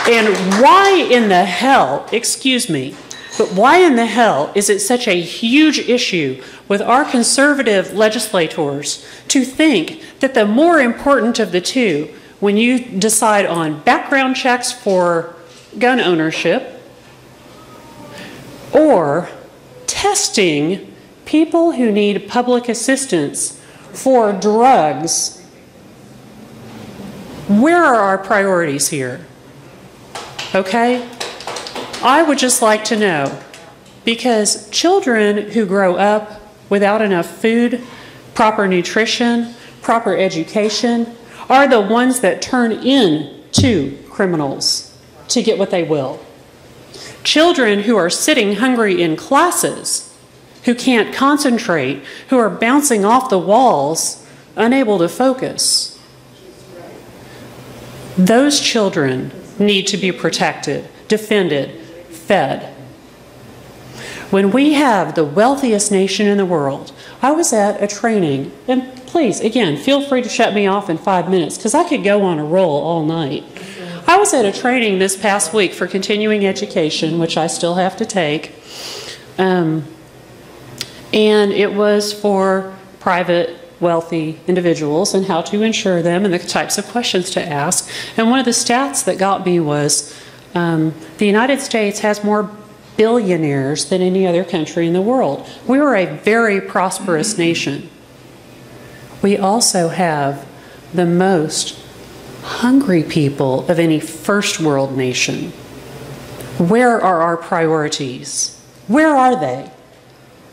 And why in the hell, excuse me, but why in the hell is it such a huge issue with our conservative legislators to think that the more important of the two, when you decide on background checks for gun ownership or testing people who need public assistance for drugs, where are our priorities here? Okay? I would just like to know, because children who grow up without enough food, proper nutrition, proper education, are the ones that turn into criminals to get what they will. Children who are sitting hungry in classes, who can't concentrate, who are bouncing off the walls, unable to focus. Those children need to be protected, defended, fed. When we have the wealthiest nation in the world, I was at a training, and please, again, feel free to shut me off in 5 minutes, because I could go on a roll all night. I was at a training this past week for continuing education, which I still have to take, and it was for private wealthy individuals and how to insure them and the types of questions to ask. And one of the stats that got me was the United States has more billionaires than any other country in the world. We are a very prosperous nation. We also have the most hungry people of any first world nation. Where are our priorities? Where are they?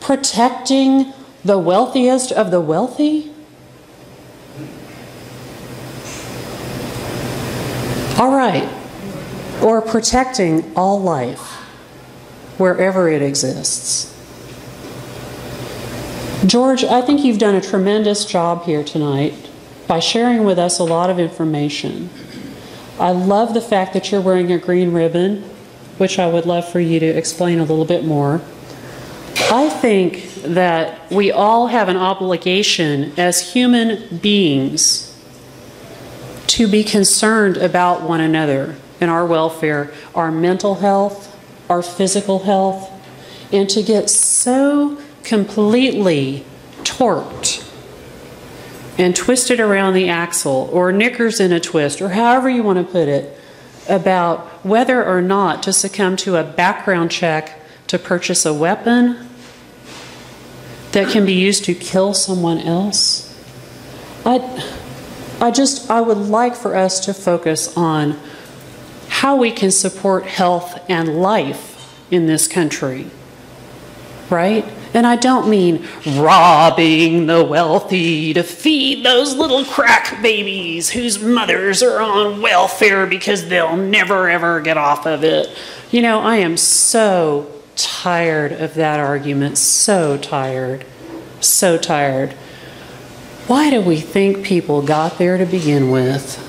Protecting the wealthiest of the wealthy? All right. Or protecting all life, wherever it exists. George, I think you've done a tremendous job here tonight by sharing with us a lot of information. I love the fact that you're wearing a green ribbon, which I would love for you to explain a little bit more. I think that we all have an obligation as human beings to be concerned about one another and our welfare, our mental health, our physical health, and to get so completely torqued and twisted around the axle, or knickers in a twist, or however you want to put it, about whether or not to succumb to a background check to purchase a weapon that can be used to kill someone else. I would like for us to focus on how we can support health and life in this country, right? And I don't mean robbing the wealthy to feed those little crack babies whose mothers are on welfare because they'll never ever get off of it. You know, I am so tired of that argument, so tired, so tired. Why do we think people got there to begin with?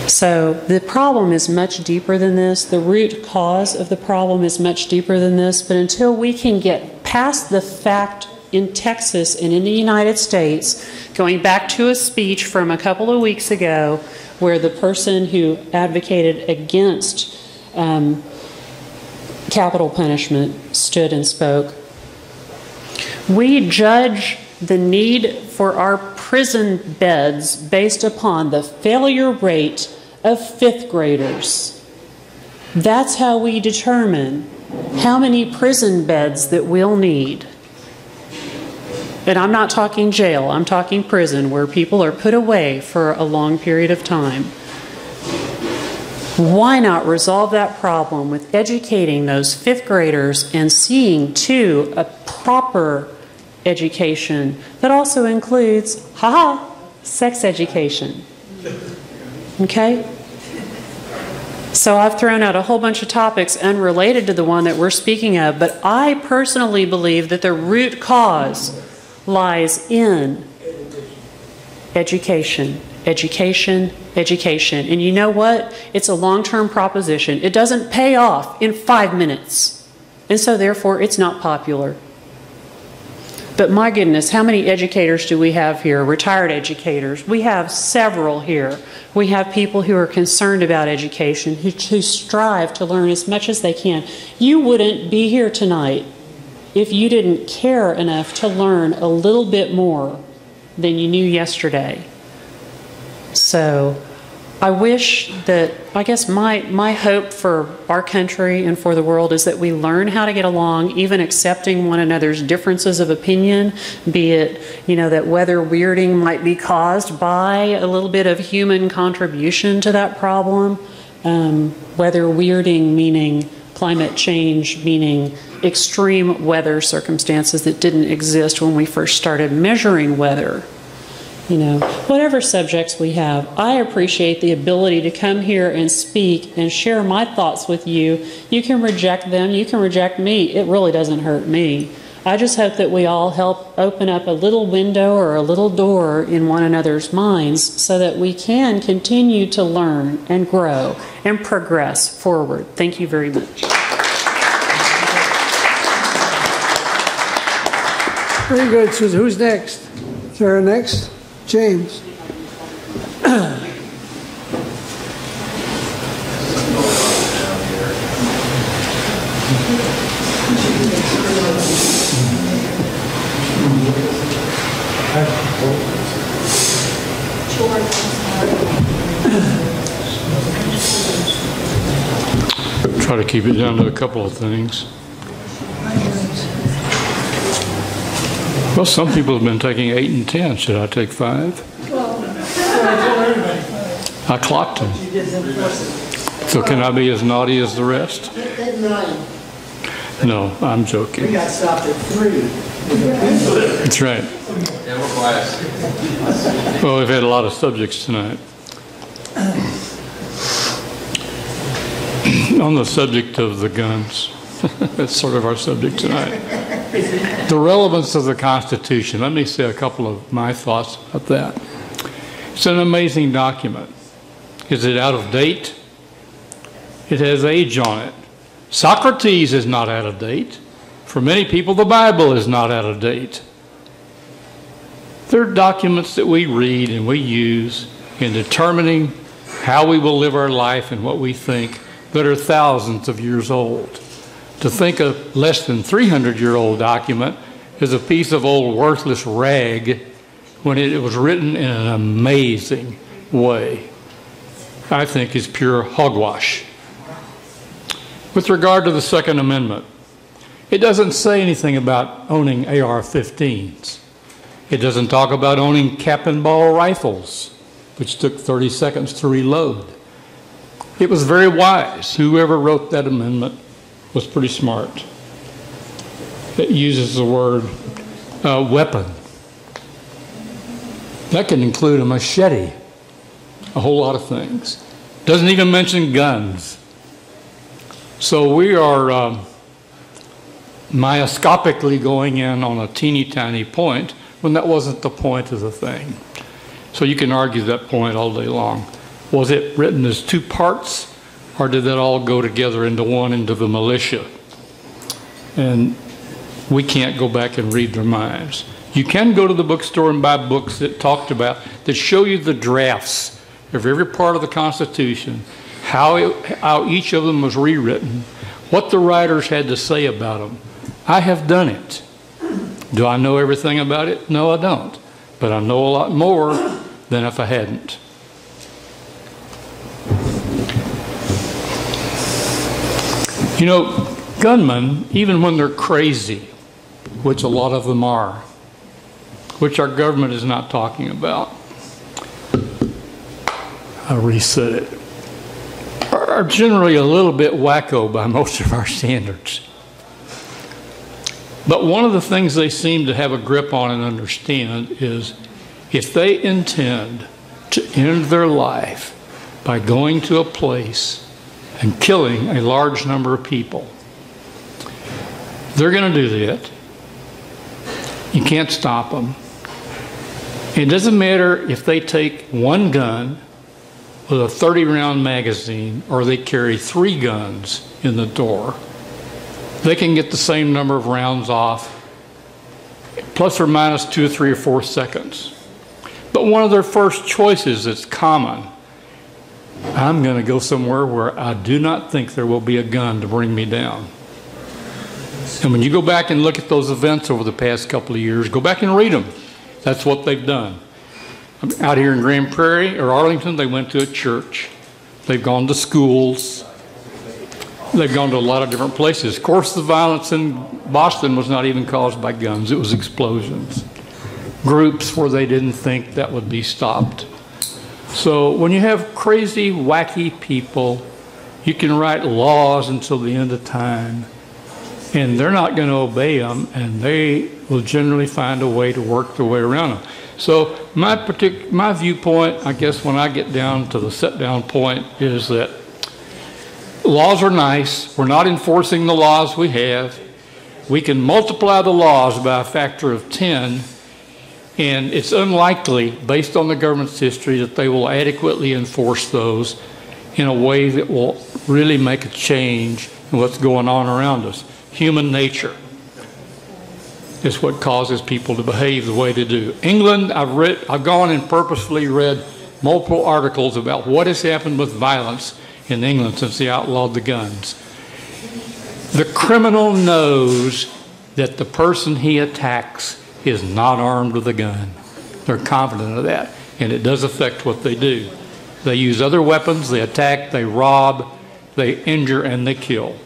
So the problem is much deeper than this. The root cause of the problem is much deeper than this. But until we can get past the fact in Texas and in the United States, going back to a speech from a couple of weeks ago where the person who advocated against capital punishment stood and spoke, we judge the need for our prison beds based upon the failure rate of 5th graders. That's how we determine how many prison beds that we'll need. And I'm not talking jail, I'm talking prison, where people are put away for a long period of time. Why not resolve that problem with educating those 5th graders and seeing to a proper education that also includes, sex education. Okay? So I've thrown out a whole bunch of topics unrelated to the one that we're speaking of, but I personally believe that the root cause lies in education, education, education. And you know what? It's a long-term proposition. It doesn't pay off in 5 minutes. And so therefore, it's not popular. But my goodness, how many educators do we have here? Retired educators. We have several here. We have people who are concerned about education, who strive to learn as much as they can. You wouldn't be here tonight if you didn't care enough to learn a little bit more than you knew yesterday. So I wish that, I guess my hope for our country and for the world is that we learn how to get along, even accepting one another's differences of opinion, be it, you know, that weather weirding might be caused by a little bit of human contribution to that problem. Weather weirding meaning climate change, meaning extreme weather circumstances that didn't exist when we first started measuring weather. You know, whatever subjects we have, I appreciate the ability to come here and speak and share my thoughts with you. You can reject them, you can reject me. It really doesn't hurt me. I just hope that we all help open up a little window or a little door in one another's minds so that we can continue to learn and grow and progress forward. Thank you very much. Very good, Susan. Who's next? Sarah next? James. Try to keep it down to a couple of things. Well, some people have been taking 8 and 10. Should I take 5? I clocked them. So can I be as naughty as the rest? At 9. No, I'm joking. We got stopped at 3. That's right. Well, we've had a lot of subjects tonight. On the subject of the guns, that's sort of our subject tonight. The relevance of the Constitution. Let me say a couple of my thoughts about that. It's an amazing document. Is it out of date? It has age on it. Socrates is not out of date. For many people, the Bible is not out of date. They're documents that we read and we use in determining how we will live our life and what we think that are thousands of years old. To think a less than 300-year-old document is a piece of old worthless rag when it was written in an amazing way, I think is pure hogwash. With regard to the Second Amendment, it doesn't say anything about owning AR-15s. It doesn't talk about owning cap and ball rifles, which took 30 seconds to reload. It was very wise. Whoever wrote that amendment was pretty smart. It uses the word weapon. That can include a machete, a whole lot of things. Doesn't even mention guns. So we are myoscopically going in on a teeny tiny point when that wasn't the point of the thing. So you can argue that point all day long. Was it written as two parts, or did that all go together into one, into the militia? And we can't go back and read their minds. You can go to the bookstore and buy books that that show you the drafts of every part of the Constitution, how each of them was rewritten, what the writers had to say about them. I have done it. Do I know everything about it? No, I don't. But I know a lot more than if I hadn't. You know, gunmen, even when they're crazy, which a lot of them are, which our government is not talking about, I'll reset it, are generally a little bit wacko by most of our standards. But one of the things they seem to have a grip on and understand is if they intend to end their life by going to a place and killing a large number of people, they're going to do that. You can't stop them. It doesn't matter if they take one gun with a 30-round magazine or they carry 3 guns in the door. They can get the same number of rounds off, plus or minus 2 or 3 or 4 seconds. But one of their first choices that's common, I'm going to go somewhere where I do not think there will be a gun to bring me down. And when you go back and look at those events over the past couple of years, go back and read them. That's what they've done. Out here in Grand Prairie or Arlington, they went to a church. They've gone to schools. They've gone to a lot of different places. Of course, the violence in Boston was not even caused by guns. It was explosions. Groups where they didn't think that would be stopped. So when you have crazy, wacky people, you can write laws until the end of time, and they're not going to obey them, and they will generally find a way to work their way around them. So my viewpoint, I guess, when I get down to the set-down point, is that laws are nice. We're not enforcing the laws we have. We can multiply the laws by a factor of 10, and it's unlikely, based on the government's history, that they will adequately enforce those in a way that will really make a change in what's going on around us. Human nature is what causes people to behave the way they do. England, I've gone and purposefully read multiple articles about what has happened with violence in England since they outlawed the guns. The criminal knows that the person he attacks is not armed with a gun. They're confident of that, and it does affect what they do. They use other weapons, they attack, they rob, they injure, and they kill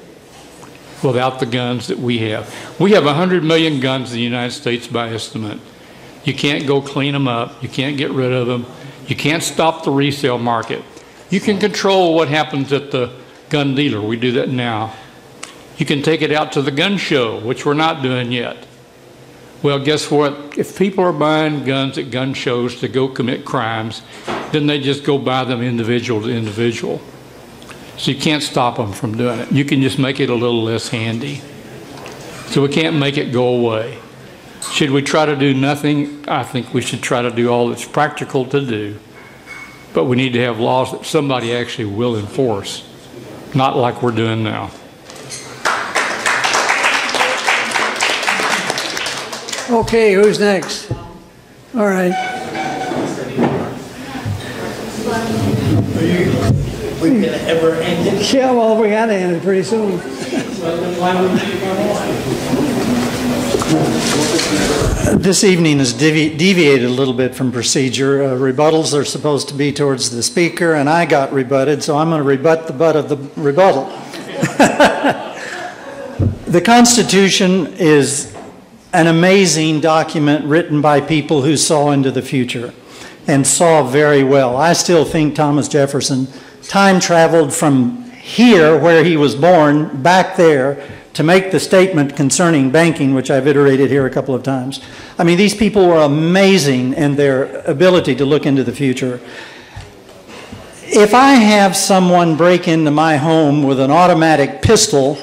without the guns that we have. We have 100 million guns in the United States by estimate. You can't go clean them up. You can't get rid of them. You can't stop the resale market. You can control what happens at the gun dealer. We do that now. You can take it out to the gun show, which we're not doing yet. Well, guess what? If people are buying guns at gun shows to go commit crimes, then they just go buy them individual to individual. So you can't stop them from doing it. You can just make it a little less handy. So we can't make it go away. Should we try to do nothing? I think we should try to do all that's practical to do. But we need to have laws that somebody actually will enforce, not like we're doing now. Okay, who's next? All right. We can ever end it? Yeah, well, we got to end it pretty soon. Well, then why would we keep on? This evening has deviated a little bit from procedure. Rebuttals are supposed to be towards the speaker, and I got rebutted, so I'm going to rebut the butt of the rebuttal. The Constitution is an amazing document written by people who saw into the future and saw very well. I still think Thomas Jefferson time traveled from here, where he was born, back there, to make the statement concerning banking, which I've iterated here a couple of times. I mean, these people were amazing in their ability to look into the future. If I have someone break into my home with an automatic pistol,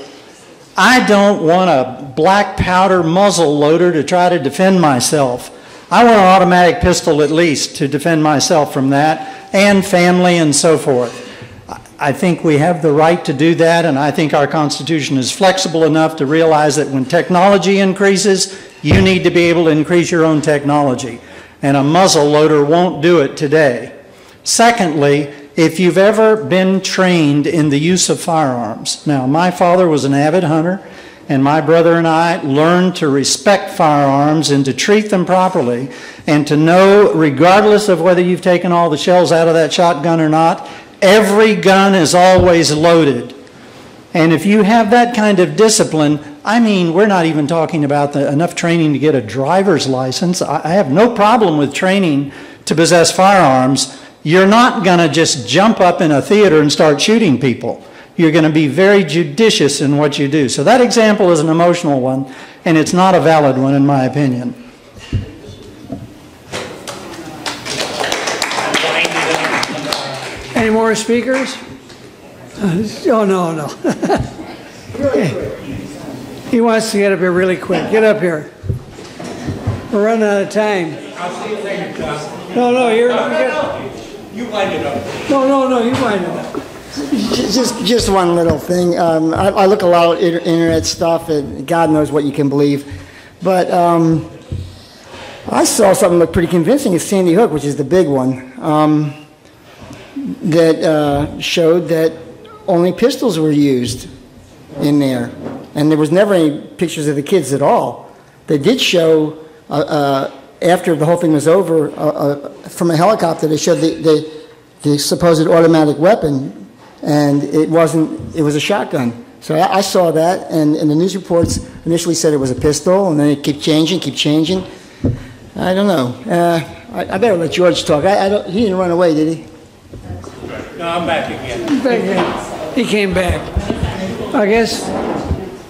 I don't want a black powder muzzle loader to try to defend myself. I want an automatic pistol at least to defend myself from that, and family and so forth. I think we have the right to do that, and I think our Constitution is flexible enough to realize that when technology increases, you need to be able to increase your own technology, and a muzzle loader won't do it today. Secondly, if you've ever been trained in the use of firearms, now my father was an avid hunter, and my brother and I learned to respect firearms and to treat them properly, and to know, regardless of whether you've taken all the shells out of that shotgun or not, every gun is always loaded. And if you have that kind of discipline, I mean, we're not even talking about enough training to get a driver's license. I have no problem with training to possess firearms. You're not going to just jump up in a theater and start shooting people. You're going to be very judicious in what you do. So that example is an emotional one, and it's not a valid one in my opinion. Any more speakers? Oh, no. He wants to get up here really quick. Get up here. We're running out of time. I'll see you later, John. No, you wind it up. No, you wind it up. Just one little thing. I look a lot at internet stuff, and God knows what you can believe. But I saw something look pretty convincing at Sandy Hook, which is the big one, that showed that only pistols were used in there. And there was never any pictures of the kids at all. They did show, after the whole thing was over, from a helicopter, they showed the supposed automatic weapon, and it was a shotgun. So I saw that, and the news reports initially said it was a pistol, and then it kept changing. I don't know. I better let George talk. He didn't run away, did he? No, I'm back again. He came back. I guess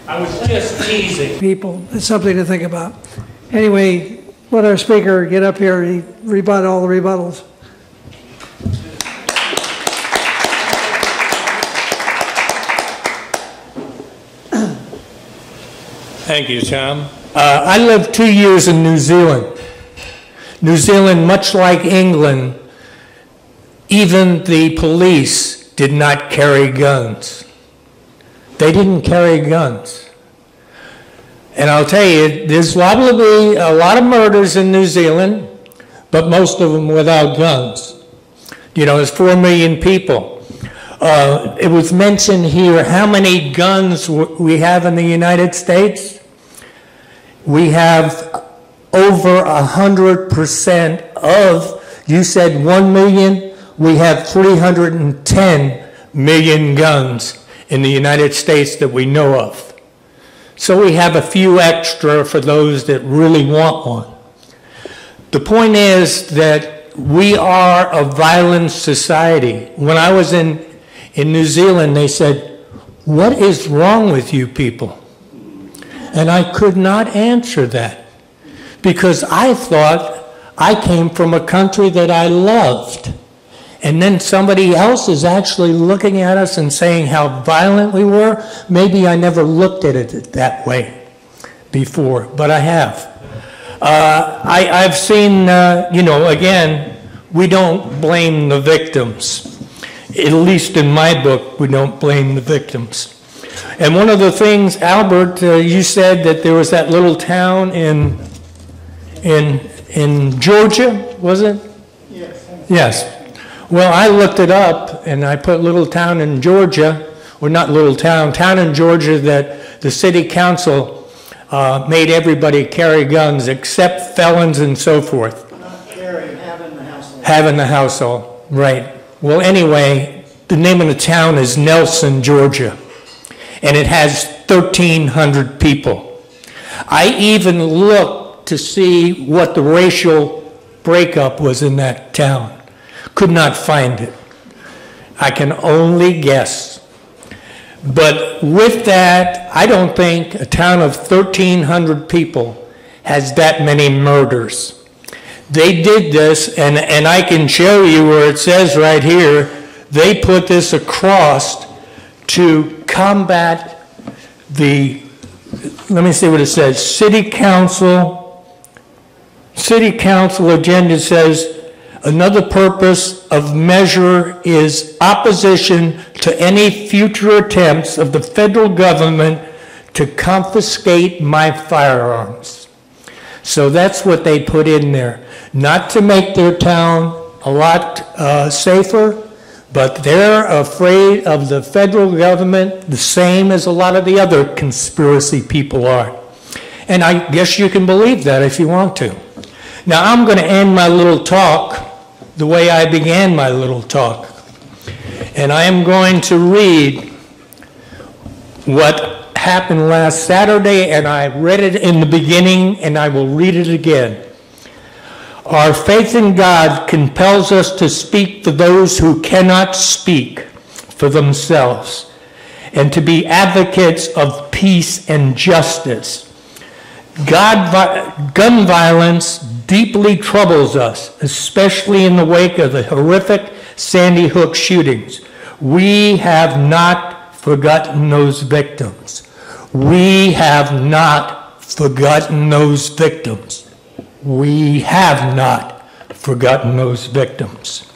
I was just teasing. People, it's something to think about. Anyway, let our speaker get up here and rebut all the rebuttals. Thank you, Tom. I lived 2 years in New Zealand. New Zealand, much like England, even the police did not carry guns. They didn't carry guns. And I'll tell you, there's liable to be a lot of murders in New Zealand, but most of them without guns. You know, there's 4 million people. It was mentioned here how many guns we have in the United States. We have over 100% of, you said 1 million, we have 310 million guns in the United States that we know of. So we have a few extra for those that really want one. The point is that we are a violent society. When I was in New Zealand, they said, "What is wrong with you people?" And I could not answer that because I thought I came from a country that I loved. And then somebody else is actually looking at us and saying how violent we were. Maybe I never looked at it that way before, but I have. I've seen, again, we don't blame the victims. At least in my book, we don't blame the victims. And one of the things, Albert, you said that there was that little town in Georgia, was it? Yes. Yes. Well, I looked it up, and I put little town in Georgia, or not little town in Georgia that the city council made everybody carry guns except felons and so forth. Have in the household, right. Well, anyway, the name of the town is Nelson, Georgia, and it has 1,300 people. I even looked to see what the racial breakup was in that town. Could not find it. I can only guess. But with that, I don't think a town of 1,300 people has that many murders. They did this, and I can show you where it says right here, they put this across to combat the, let me see what it says, City Council agenda says, another purpose of measure is opposition to any future attempts of the federal government to confiscate my firearms. So that's what they put in there. Not to make their town a lot safer, but they're afraid of the federal government the same as a lot of the other conspiracy people are. And I guess you can believe that if you want to. Now I'm going to end my little talk the way I began my little talk. And I am going to read what happened last Saturday, and I read it in the beginning, and I will read it again. Our faith in God compels us to speak for those who cannot speak for themselves, and to be advocates of peace and justice. Gun violence deeply troubles us, especially in the wake of the horrific Sandy Hook shootings. We have not forgotten those victims. We have not forgotten those victims. We have not forgotten those victims.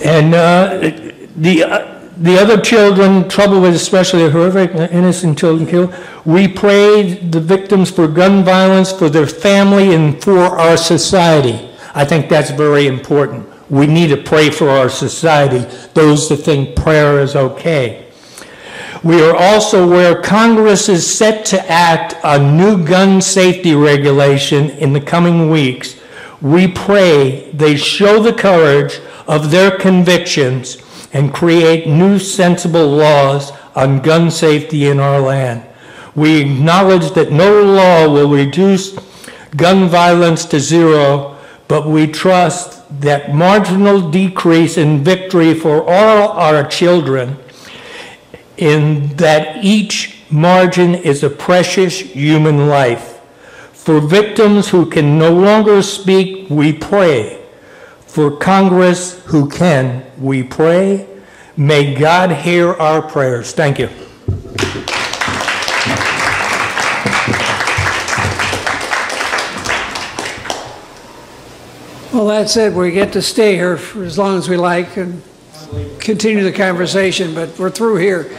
And the other children troubled with especially horrific innocent children killed, we pray the victims for gun violence, for their family, and for our society. I think that's very important. We need to pray for our society, those that think prayer is okay. We are also aware Congress is set to act on new gun safety regulation in the coming weeks. We pray they show the courage of their convictions and create new sensible laws on gun safety in our land. We acknowledge that no law will reduce gun violence to zero, but we trust that marginal decrease in victory for all our children, in that each margin is a precious human life. For victims who can no longer speak, we pray. For Congress who can, we pray. May God hear our prayers. Thank you. Well, that's it. We get to stay here for as long as we like and continue the conversation, but we're through here.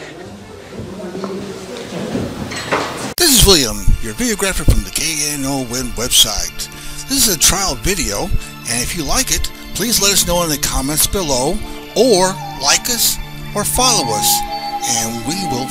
This is William, your videographer from the KNON website. This is a trial video, and if you like it, please let us know in the comments below, or like us, or follow us, and we will